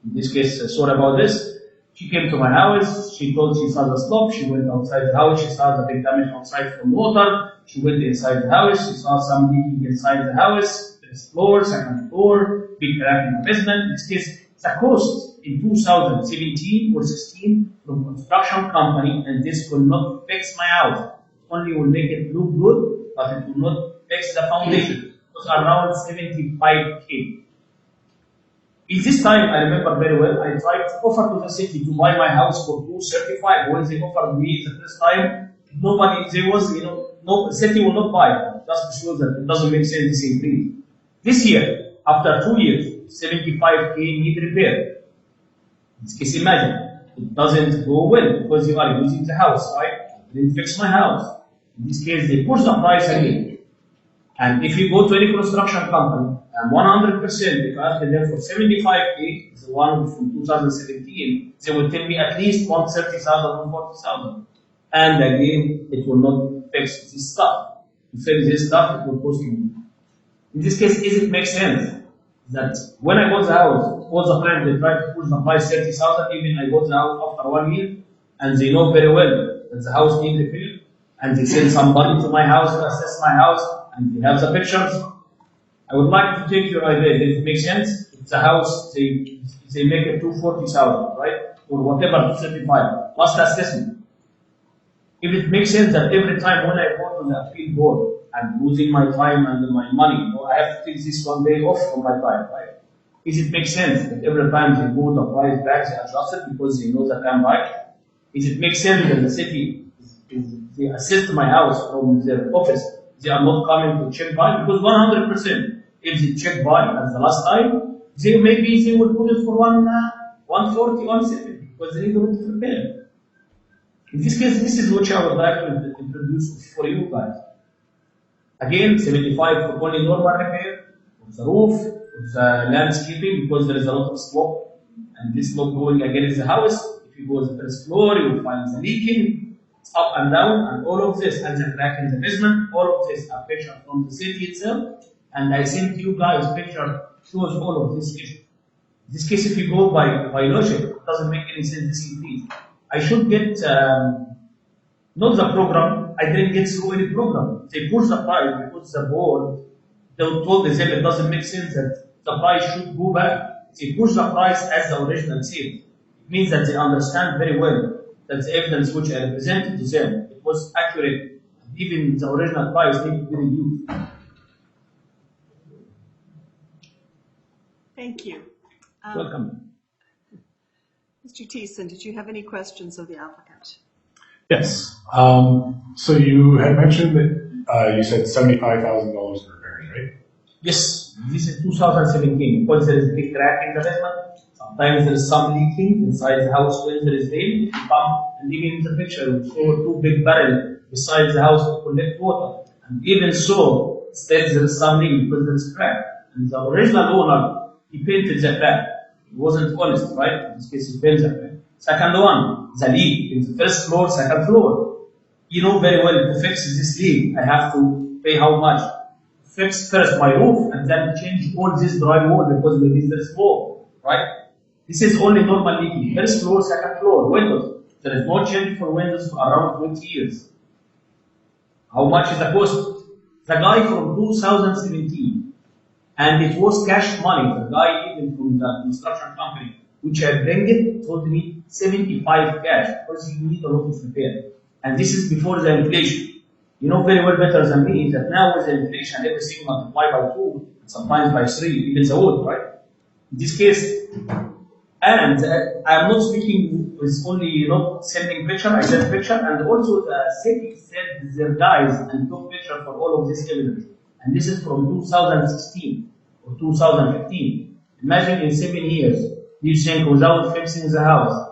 In this case, sorry about this. She came to my house. She told she saw the slope. She went outside the house. She saw the big damage outside from water. She went inside the house. She saw some leaking inside the house. First floor, second floor, big crack in the basement. In this case, the cost in 2017 or 16 from construction company, and this will not fix my house. Only will make it look good, but it will not fix the foundation. It was around 75K. In this time, I remember very well, I tried to offer to the city to buy my house for 235. When they offered me the first time, nobody, there was, no, the city will not buy it, just to show that it doesn't make sense this increase. This year, after 2 years, 75K need repair. In this case, imagine, it doesn't go well because you are using the house, right? I didn't fix my house. In this case, they push the price again. And if you go to any construction company, and 100%, if I ask them for 75K, the one from 2017, they will tell me at least 130,000, 140,000. And again, it will not fix this stuff. To fix this stuff, it will cost me. In this case, does it make sense that when I bought the house, all the time they try to push the price 30,000, even I bought the house after 1 year, and they know very well that the house needs repair, and they send somebody to my house to assess my house, and they have the pictures. I would like to take your idea. Does it make sense? If the house, they make it 240,000, right? Or whatever, 235, plus the assessment. If it makes sense that every time when I go to the appeal board, I'm losing my time and my money, I have to take this 1 day off from my time, right? Does it make sense that every time they move the price back, they adjust it because they know that I'm right? Does it make sense that the city, they assist my house from their office, they are not coming to check by? Because 100%, if they check by as the last time, maybe they will put it for 140, 170, because they need to repair. In this case, this is what I would like to introduce for you guys. Again, 75 for only normal repair of the roof, of the landscaping, because there is a lot of slope, and this slope going against the house. If you go to the first floor, you will find the leaking, it's up and down, and all of this, and the crack in the basement, all of this are pictures from the city itself, and I sent you guys picture shows all of this issue. In this case, if you go by logic, it doesn't make any sense this increase. I should get, not the program, I didn't get through any program. They push the price because the board, they told them it doesn't make sense that the price should go back. They push the price as the original sale. It means that they understand very well that the evidence which I represented to them, it was accurate. Even the original price needed to be reduced. Thank you. Welcome. Mr. Thiessen, did you have any questions of the applicant? Yes. So you had mentioned that you said $75,000 for repairs, right? Yes, this is 2017. Because there is a big crack in the basement, sometimes there is some leaking inside the house when there is rain. If you come and even in the picture, we saw 2 big barrels beside the house to collect water. And even so, still there is some leak because there is crack. And the original owner, he painted the crack. He wasn't honest, right? In this case, he painted the crack. Second one, the leak in the first floor, second floor. You know very well to fix this leak, I have to pay how much? Fix first my roof and then change all this drywall because maybe there's more, right? This is only normal leaking. First floor, second floor, windows. There is no change for windows for around 20 years. How much is the cost? The guy from 2017, and it was cash money. The guy even from the construction company which I bring it, told me 75 cash because you need a lot of repair. And this is before the inflation. You know very well better than me that now with the inflation, everything multiplied by 2, sometimes by 3, even the wood, right? In this case, and I'm not speaking with only sending picture, I send picture, and also the city sent their guys and took picture for all of this evidence. And this is from 2016 or 2015. Imagine in 7 years, you think without fixing the house,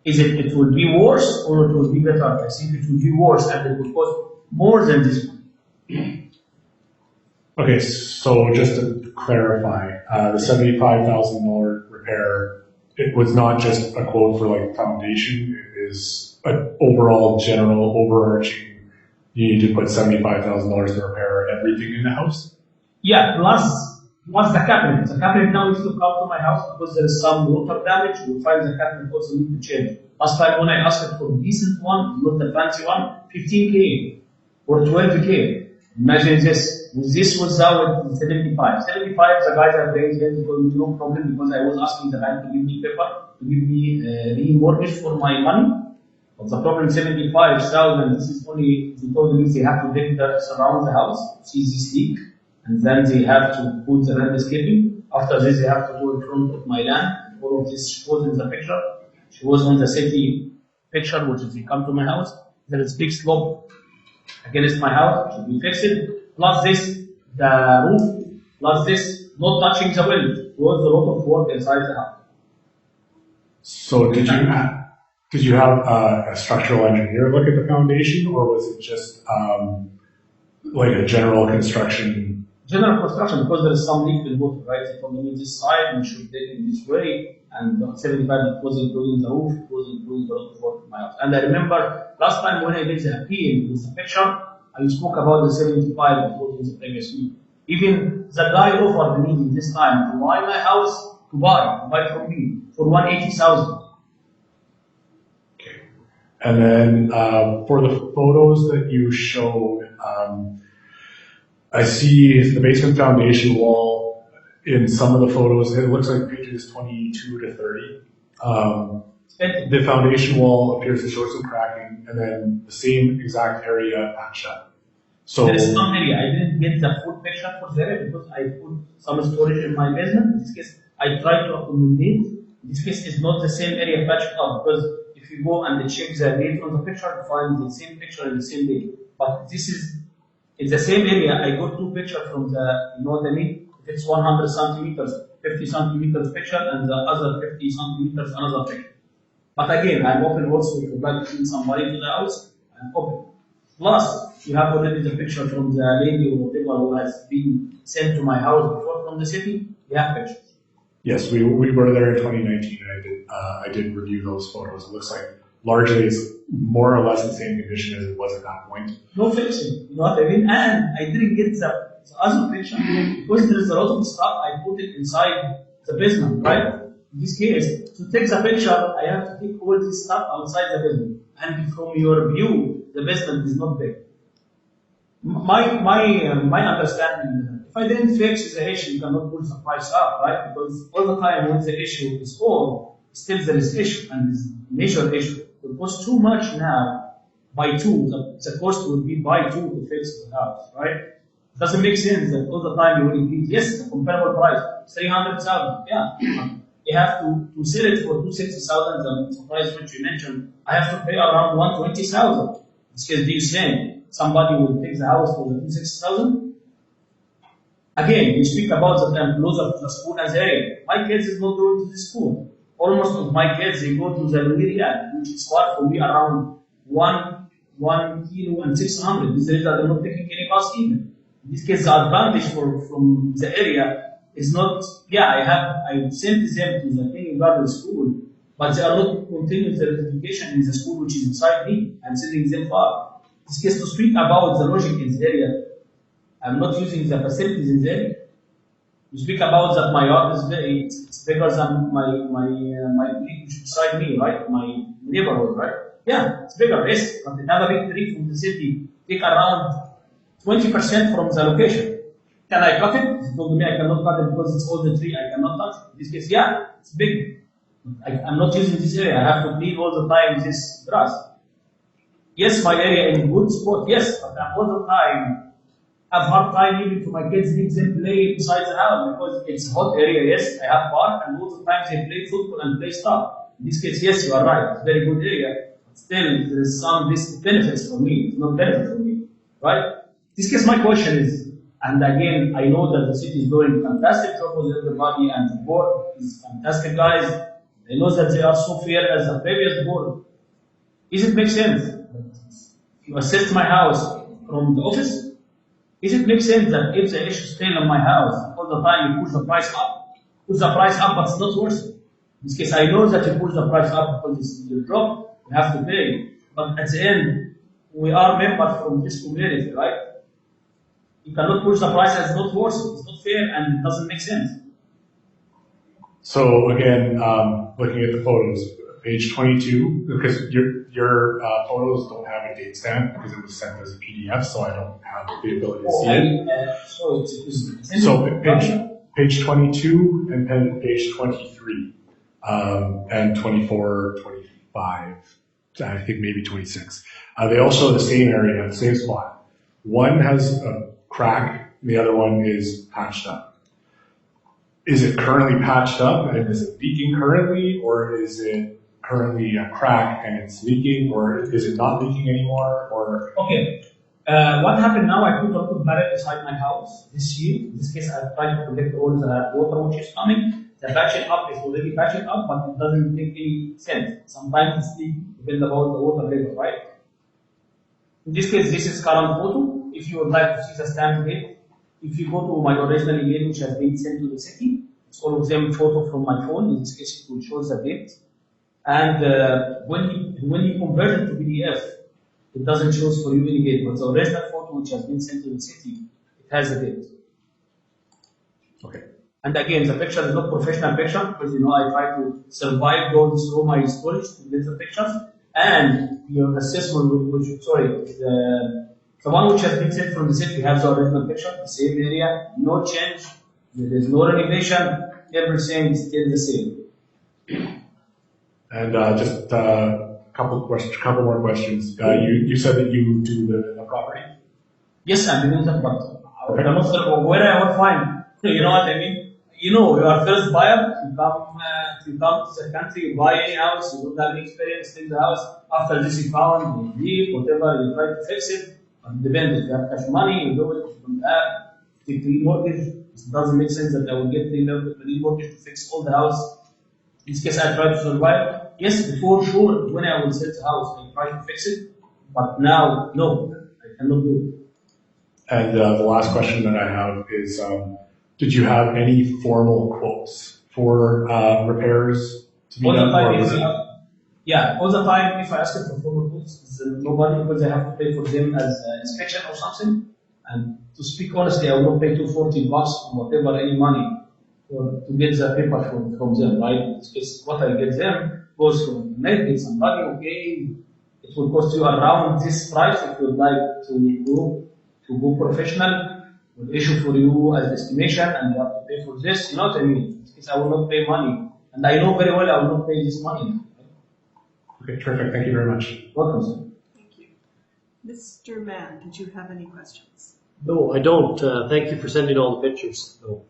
it will be worse or it will be better? I think it will be worse and it will cost more than this one. Okay, so just to clarify, the $75,000 repair, it was not just a quote for like foundation, it is an overall general overarching, you need to put $75,000 to repair everything in the house? Yeah, plus the cabinet. The cabinet now needs to come to my house because there is some water damage. We find the cabinet also need to change. Last time when I asked for a decent one, not the fancy one, 15K or 12K. Imagine this. This was out 75. 75, the guys are paying no problem because I was asking the bank to give me paper, to give me remortgage for my money. But the problem 75,000, this is only, they told me they have to dig the surround the house, see this leak, and then they have to put the landscaping. After this, they have to do in front of my land. All of this shows in the picture. She was on the city picture, which is they come to my house. There is big slope against my house, should be fixed. Plus this, the roof, plus this, not touching the wind. It was a lot of work inside the house. So did you have a structural engineer look at the foundation, or was it just like a general construction? General construction, because there is some leak in water, right? From this side, we should dig in this way, and 75, it was including the roof, it was including a lot of work in my house. And I remember last time when I did the appeal with the picture, I spoke about the 75 that was in the previous week. Even the guy offered me this time to buy my house, to buy from me for 180,000. Okay. And then for the photos that you showed, I see the basement foundation wall in some of the photos. It looks like pages 22 to 30. The foundation wall appears to show some cracking, and then the same exact area patched up. So there is some area. I didn't get the full picture for the area because I put some storage in my basement. In this case, I try to accommodate. In this case, it's not the same area patched up because if you go and check the date on the picture, you find the same picture and the same date. But this is in the same area. I got 2 pictures from the, you know what I mean? If it's 100 centimeters, 50 centimeters picture, and the other 50 centimeters another picture. But again, I'm open also to bring somebody to the house. I'm open. Plus, you have already the picture from the lady or whatever who has been sent to my house before from the city. We have pictures. Yes, we were there in 2019, and I did review those photos. It looks like largely it's more or less the same condition as it was at that point. No fixing, you know what I mean? And I didn't get the other picture because there is a lot of stuff I put it inside the basement, right? In this case, to take the picture, I have to take all this stuff outside the basement. And from your view, the basement is not big. My understanding, if I didn't fix the issue, you cannot push the price up, right? Because all the time when the issue is solved, still there is issue and is major issue. It costs too much now by 2. The cost would be by 2 to fix the house, right? It doesn't make sense that all the time you will increase. Yes, the comparable price, 300,000. Yeah, you have to sell it for 260,000. The price which you mentioned, I have to pay around 120,000. This case, do you think somebody will take the house for the 260,000? Again, you speak about that I'm closer to the school as area. My kids is not going to the school. Almost of my kids, they go to the area, which is far from me around 1 kilo and 600. This is that they're not taking any bus even. In this case, the advantage from the area is not, I sent them to the kindergarten school, but they are not continuing their education in the school which is inside me. I'm sending them far. In this case, to speak about the logic in the area, I'm not using the facilities in the area. You speak about that my yard is it's bigger than my creek beside me, right? My neighborhood, right? Yeah, it's bigger, yes, but another big tree from the city take around 20% from the location. Can I cut it? He told me I cannot cut it because it's all the tree, I cannot touch it. In this case, yeah, it's big. I'm not using this area. I have to clean all the time this grass. Yes, my area in good spot. Yes, but I'm all the time have hard time even to my kids leave them play inside the house because it's a hot area. Yes, I have park and all the time they play football and play stuff. In this case, yes, you are right. It's a very good area. But still, there is some benefits for me. It's not benefit for me, right? In this case, my question is, and again, I know that the city is doing fantastic job with everybody and the board is fantastic guys. I know that they are so fair as the previous board. Does it make sense? If you assist my house from the office, does it make sense that if the issue still in my house, all the time you push the price up, but it's not worth it. In this case, I know that you push the price up because it's your job, you have to pay. But at the end, we are members from this community, right? You cannot push the price as not worth it. It's not fair and it doesn't make sense. So again, looking at the photos, page 22, because your photos don't have a date stamp because it was sent as a PDF, so I don't have the ability to see it. So page 22 and then page 23 and 24, 25, I think maybe 26. They all show the same area, the same spot. One has a crack, the other one is patched up. Is it currently patched up and is it leaking currently, or is it currently a crack and it's leaking, or is it not leaking anymore? Or okay, what happened now? I put a little barrel inside my house this year. In this case, I try to protect all the water which is coming. The patching up is already patching up, but it doesn't make any sense. Sometimes it's leaking, depending about the water level, right? In this case, this is current photo. If you would like to see the stamp date, if you go to my original email which has been sent to the city, it's all of them photo from my phone. In this case, it will show the date. And when you convert it to PDF, it doesn't show for you any date. But the original photo which has been sent to the city, it has the date. okay. And again, the picture is not professional picture because I try to survive going through my storage to get the pictures. And your assessment, the one which has been sent from the city has the original picture, the same area, no change, there is no renovation, everything is still the same. And just a couple more questions. You said that you do live in the property? Yes, I'm living in the property. Where I will find, you know what I mean? You are first buyer, you come to the country, you buy any house, you don't have any experience in the house. After this, you found, you leave, whatever, you try to fix it. It depends. If you have cash money, you do it. If you don't have, take the mortgage. It doesn't make sense that I will get the mortgage to fix all the house. In this case, I try to survive. Yes, before sure, when I will sell the house, I try to fix it. But now, no, I cannot do it. And the last question that I have is, did you have any formal quotes for repairs to be done? All the time, if I ask for formal quotes, nobody, because I have to pay for them as inspection or something. And to speak honestly, I will not pay $240 or whatever, any money to get the paper from them, right? Because what I get them goes from net, get somebody, okay, it will cost you around this price if you would like to go professional. Will issue for you as estimation and you have to pay for this, you know what I mean? Because I will not pay money. And I know very well I will not pay this money. Okay, terrific. Thank you very much. Welcome, sir. Thank you. Mr. Mann, did you have any questions? No, I don't. Thank you for sending all the pictures. No.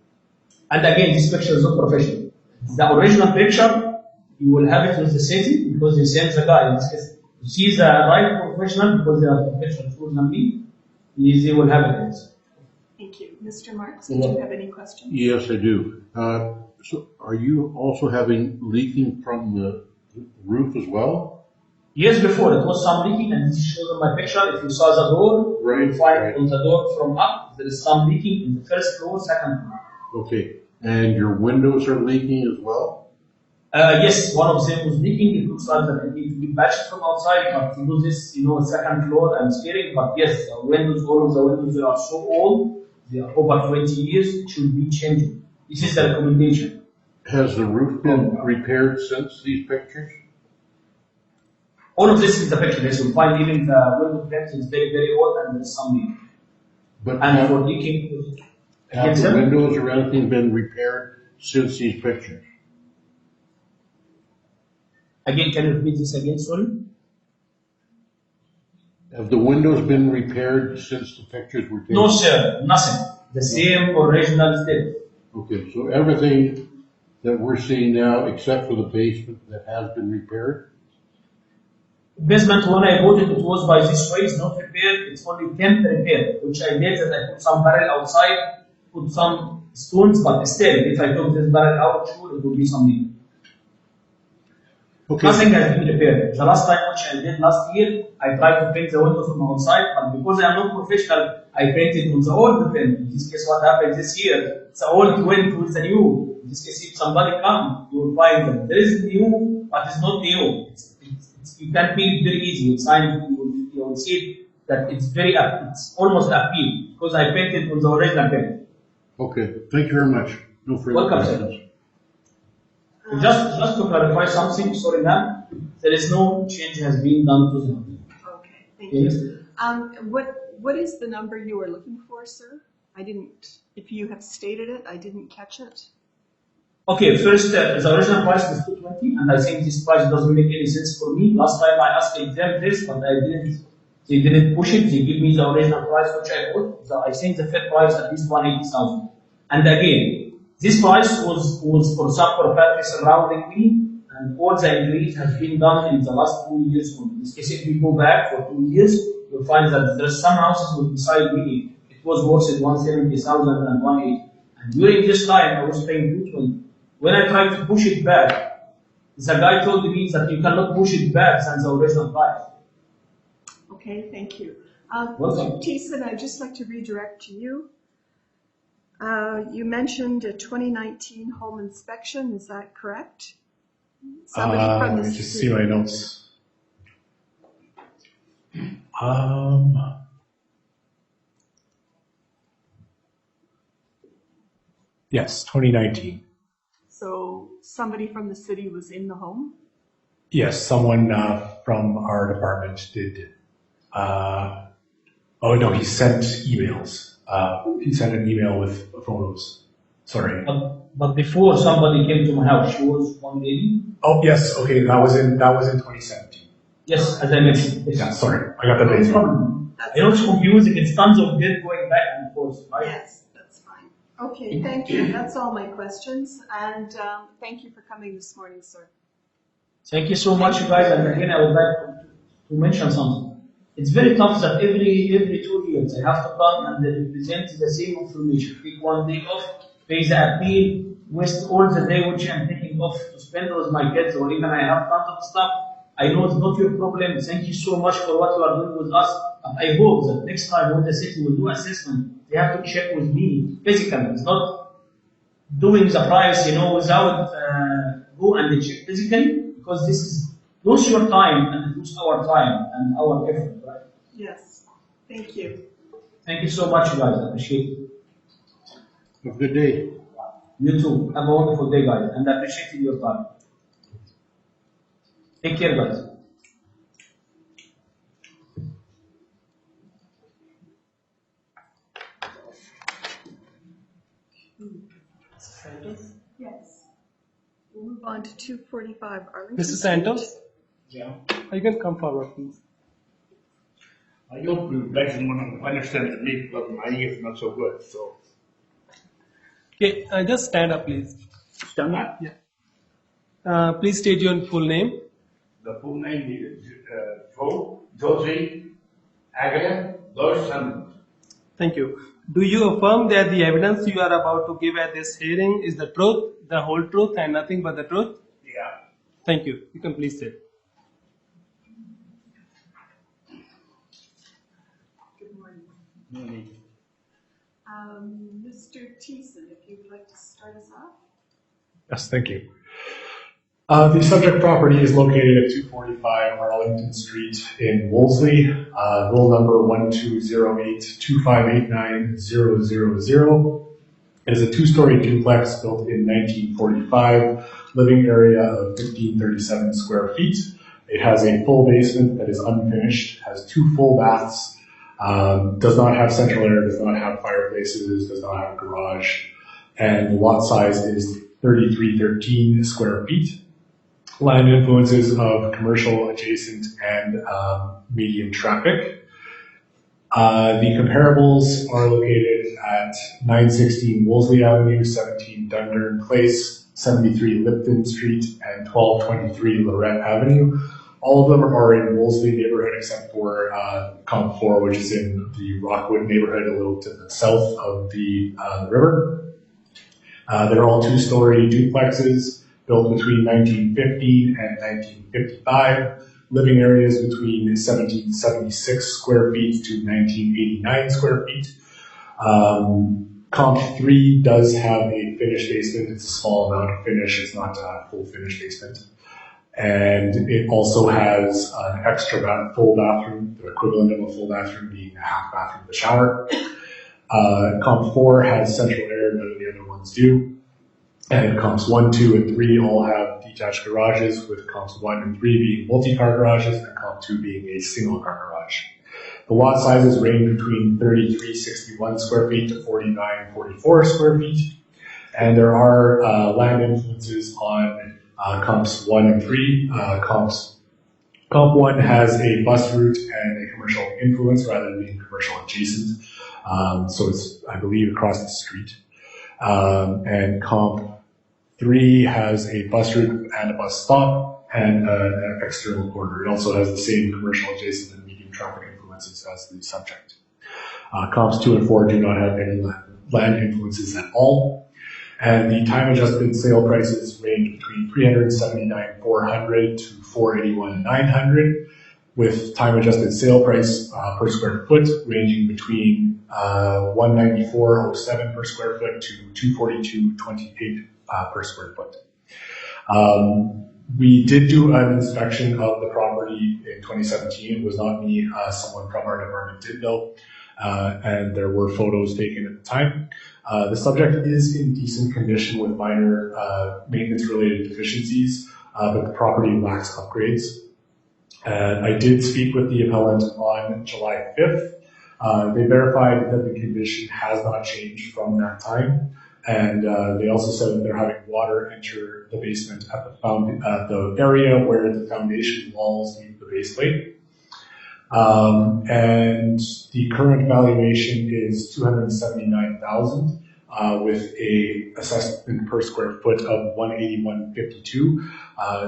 And again, this picture is not professional. The original picture, you will have it with the city because they send the guy. In this case, you see the right professional because they are professional than me. They will have it. Thank you. Mr. Marks, did you have any questions? Yes, I do. So are you also having leaking from the roof as well? Years before, it was some leaking, and this shows on my picture. If you saw the door, you find on the door from up, there is some leaking in the first floor, second floor. Okay. And your windows are leaking as well? Yes, one of them was leaking. It looks like that it needs to be patched from outside, but to do this, second floor and steering. But yes, the windows, all of the windows, they are so old. They are over 20 years, it should be changed. This is the recommendation. Has the roof been repaired since these pictures? All of this is the picture. Yes, you'll find even the window frames is very, very old and there's some leak. And for leaking, have the windows or anything been repaired since these pictures? Again, can you repeat this again, sorry? Have the windows been repaired since the pictures were taken? No, sir, nothing. The same original state. Okay, so everything that we're seeing now, except for the basement that has been repaired? Basement, when I bought it, it was by this way, it's not repaired, it's only temp repair, which I did that I put some barrel outside, put some stones, but still, if I took this barrel out, sure, it will be something. Okay. Nothing has been repaired. The last time which I did last year, I tried to paint the window from outside, but because I am not professional, I painted on the old paint. In this case, what happened this year, the old went with the new. In this case, if somebody come, you will find that there is new, but it's not new. You can feel it very easy. You will see that it's it's almost appeal because I painted on the original paint. Okay, thank you very much. No further Welcome, questions. sir. Just to clarify something, sorry ma'am, there is no change has been done to the. Okay, thank you. What is the number you are looking for, sir? I didn't, if you have stated it, I didn't catch it. Okay, first, the original price was 220, and I think this price doesn't make any sense for me. Last time I asked them this, but they didn't push it. They give me the original price which I put. So I think the fair price at least 180,000. And again, this price was for some property surrounding me, and all the increase has been done in the last 2 years. In this case, if we go back for 2 years, you'll find that there are some houses with beside me, it was worth 170,000 and 180. And during this time, I was paying 220. When I tried to push it back, the guy told me that you cannot push it back than the original price. Okay, thank you. Welcome. Mr. Thiessen, I'd just like to redirect to you. You mentioned a 2019 home inspection, is that correct? Somebody from the let me just city. see my notes. Yes, 2019. So somebody from the city was in the home? Yes, someone from our department did. Oh no, he sent emails. He sent an email with photos. Sorry. But before somebody came to my house, she was one lady. Oh yes, okay, that was in 2017. Yes, as I mentioned. Yes. Yeah, sorry, I got the dates wrong. I know it's confusing. It's tons of dead going back and forth, right? Yes, that's fine. Okay, thank you. That's all my questions. And thank you for coming this morning, sir. Thank you so much, you guys. And again, I would like to mention something. It's very tough that every 2 years I have to come and represent the same information. Take 1 day off, pay the appeal, waste all the day which I'm taking off to spend with my kids, or even I have tons of stuff. I know it's not your problem. Thank you so much for what you are doing with us. And I hope that next time when the city will do assessment, they have to check with me physically. It's not doing the price, without go and check physically, because this is lose your time and lose our time and our effort, right? Yes, thank you. Thank you so much, guys. I appreciate it. Have a good day. You too. Have a wonderful day, guys, and I appreciate your time. Take care, guys. Santos? Yes. We'll move on to 245 Arlington. Mr. Santos, Yeah. you can come forward, please. I hope you guys want to understand me because my English is not so good. So Okay, just stand up, please. stand up. Yeah. Please state your full name. The full name is Jose Aguirre Dos Santos. Thank you. Do you affirm that the evidence you are about to give at this hearing is the truth, the whole truth, and nothing but the truth? Yeah. Thank you. You can please sit. Good morning. Morning. Mr. Thiessen, if you would like to start us off. Yes, thank you. The subject property is located at 245 Arlington Street in Wolseley, roll number 1208-2589-000. It is a two-story duplex built in 1945, living area of 1537 square feet. It has a full basement that is unfinished, has 2 full baths, does not have central air, does not have fireplaces, does not have a garage, and the lot size is 3313 square feet. land influences of commercial, adjacent, and medium traffic. The comparables are located at 916 Wolseley Avenue, 17 Dundurn Place, 73 Lipton Street, and 1223 Lorette Avenue. All of them are in Wolseley neighborhood except for Comp 4, which is in the Rockwood neighborhood a little to the south of the river. They're all two-story duplexes built between 1915 and 1955. Living areas between 1776 square feet to 1989 square feet. Comp 3 does have a finished basement. It's a small amount of finish. It's not a full finished basement. And it also has an extra full bathroom, the equivalent of a full bathroom being a half bathroom with a shower. Comp 4 has central air, none of the other ones do. And comps 1, 2, and 3 all have detached garages, with comps 1 and 3 being multi-car garages and comp 2 being a single car garage. The lot sizes range between 3361 square feet to 4944 square feet. And there are land influences on comps 1 and 3. Comp 1 has a bus route and a commercial influence rather than being commercial adjacent. So it's, I believe, across the street. And comp 3 has a bus route and a bus stop and an external corridor. It also has the same commercial adjacent and medium traffic influences as the subject. Comps 2 and 4 do not have any land influences at all. And the time adjusted sale prices range between $379,400 to $481,900, with time adjusted sale price per square foot ranging between $194.07 per square foot to $242.28 per square foot. We did do an inspection of the property in 2017. It was not me, someone from our department did though, and there were photos taken at the time. The subject is in decent condition with minor maintenance related deficiencies, but the property lacks upgrades. And I did speak with the appellant on July 5th. They verified that the condition has not changed from that time. And they also said that they're having water enter the basement at the area where the foundation walls meet the base plate. And the current valuation is $279,000 with a assessment per square foot of $181.52.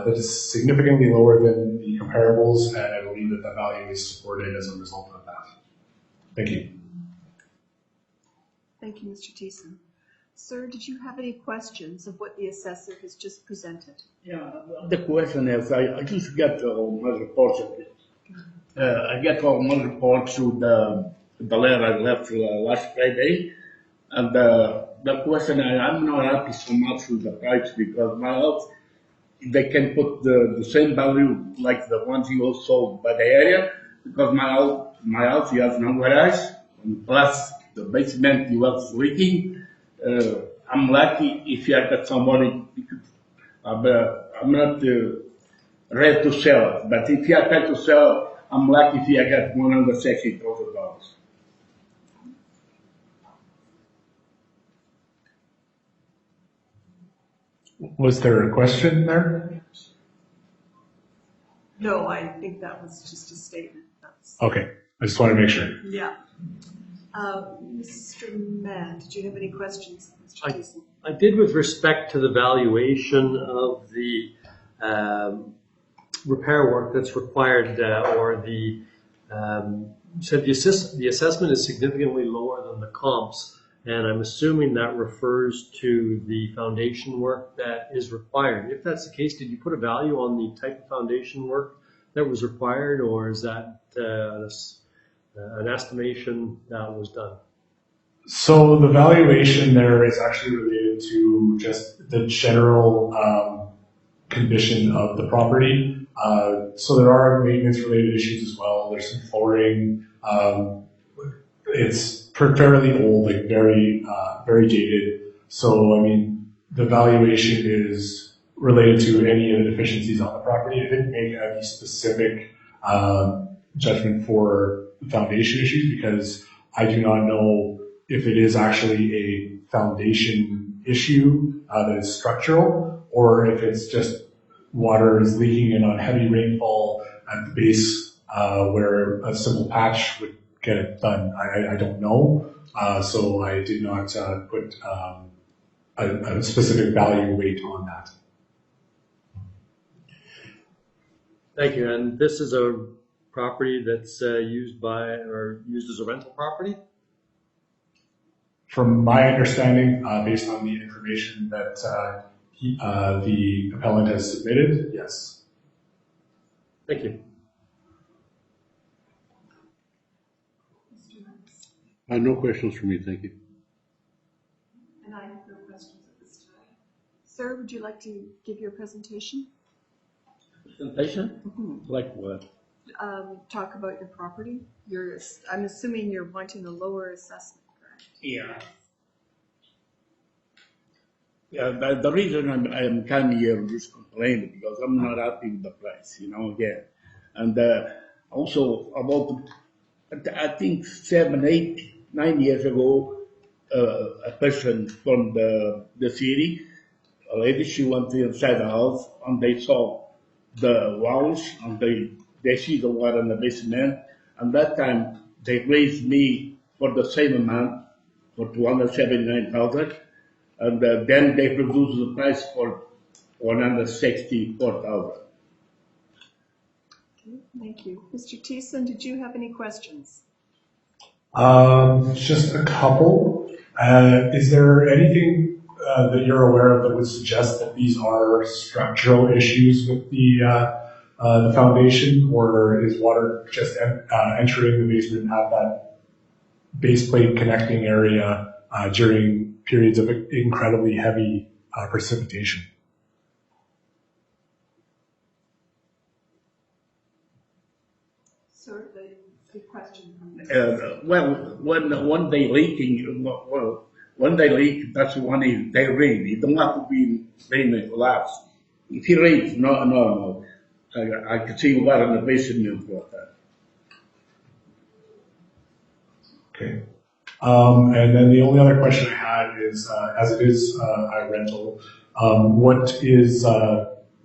That is significantly lower than the comparables, and I believe that the value is supported as a result of that. Thank you. Thank you, Mr. Thiessen. Sir, did you have any questions of what the assessor has just presented? Yeah, the question is, I just get all my reports. I get all my reports through the letter I left last Friday. And the question, I'm not happy so much with the price because my house, they can put the same value like the ones you sold by the area, because my house has no garage, and plus the basement was leaking. I'm lucky if I got somebody, I'm not ready to sell it, but if I try to sell it, I'm lucky if I got $160,000. Was there a question there? No, I think that was just a statement. Okay, I just want to make sure. Yeah. Mr. Mann, did you have any questions, Mr. Thiessen? I did with respect to the valuation of the repair work that's required, or the said the assessment is significantly lower than the comps, and I'm assuming that refers to the foundation work that is required. If that's the case, did you put a value on the type of foundation work that was required, or is that an estimation that was done? So the valuation there is actually related to just the general condition of the property. So there are maintenance related issues as well. There's some flooring. It's fairly old, like very dated. So, I mean, the valuation is related to any of the deficiencies on the property. It didn't make any specific judgment for foundation issues because I do not know if it is actually a foundation issue that is structural, or if it's just water is leaking in on heavy rainfall at the base where a simple patch would get it done. I don't know, so I did not put a specific value weight on that. Thank you. And this is a property that's used as a rental property? From my understanding, based on the information that the appellant has submitted, yes. Thank you. No questions for me, thank you. And I have no questions at this time. Sir, would you like to give your presentation? Presentation? Like what? Talk about your property. I'm assuming you're wanting a lower assessment, correct? Yeah. Yeah, the reason I'm coming here is complaining because I'm not happy with the price, again. And also about, I think 7, 8, 9 years ago, a person from the city, a lady, she went inside the house and they saw the walls and they see the water in the basement. And that time they raised me for the same amount, for 279,000. And then they reduced the price for 164,000. Okay, thank you. Mr. Thiessen, did you have any questions? Just a couple. Is there anything that you're aware of that would suggest that these are structural issues with the foundation, or is water just entering the basement at that base plate connecting area during periods of incredibly heavy precipitation? Sir, the question from Well, when they leaking, when they leak, that's when they rain. It don't have to be rain collapse. If it rains, no. I can see water in the basement for that. Okay. And then the only other question I had is, as it is a rental, what is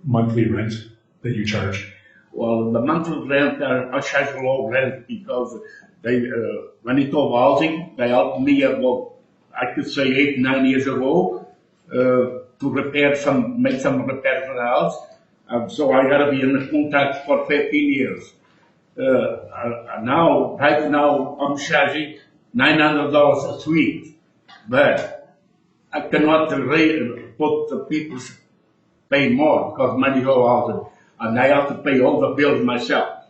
monthly rent that you charge? Well, the monthly rent, I charge low rent because they, when it was housing, they helped me about, I could say 8, 9 years ago, to make some repairs for the house. So I gotta be in the contract for 15 years. Right now, I'm charging $900 a suite, but I cannot put the people pay more because money go out, and I have to pay all the bills myself.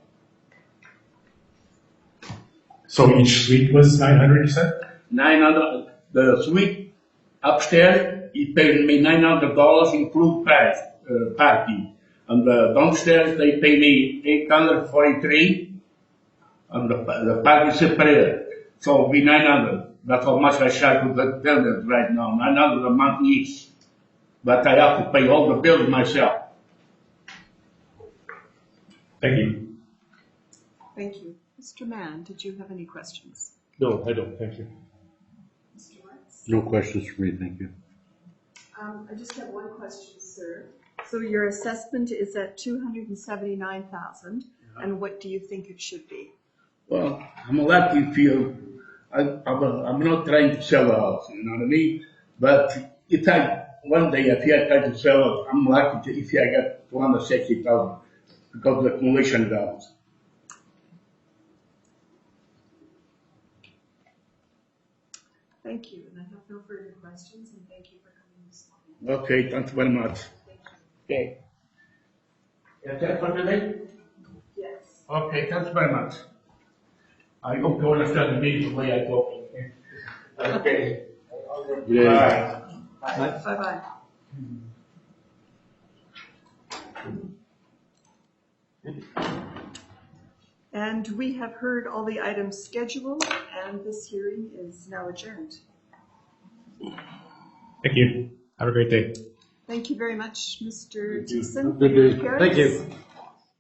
So each suite was 900, you said? 900. The suite upstairs, he paid me $900 include parking, and the downstairs they pay me $843, and the parking separate. So it'll be 900. That's how much I charge to the tenant right now, 900 a month each. But I have to pay all the bills myself. Thank you. Thank you. Mr. Mann, did you have any questions? No, I don't. Thank you. Mr. Wentz? No questions for me, thank you. I just have one question, sir. So your assessment is at 279,000, and what do you think it should be? Well, I'm lucky feel. I'm not trying to sell a house, you know what I mean? But if I try to sell it, I'm lucky if I get 260,000 because of the accumulation values. Thank you, and I have no further questions, and thank you for coming this morning. Okay, thanks very much. Thank you. Okay. Is that for today? Yes. Okay, thanks very much. I hope you understand me the way I talk. Okay. Yeah. Bye. Bye-bye. And we have heard all the items scheduled, and this hearing is now adjourned. Thank you. Have a great day. Thank you very much, Mr. Thiessen. Good day. Your Thank appearance. you.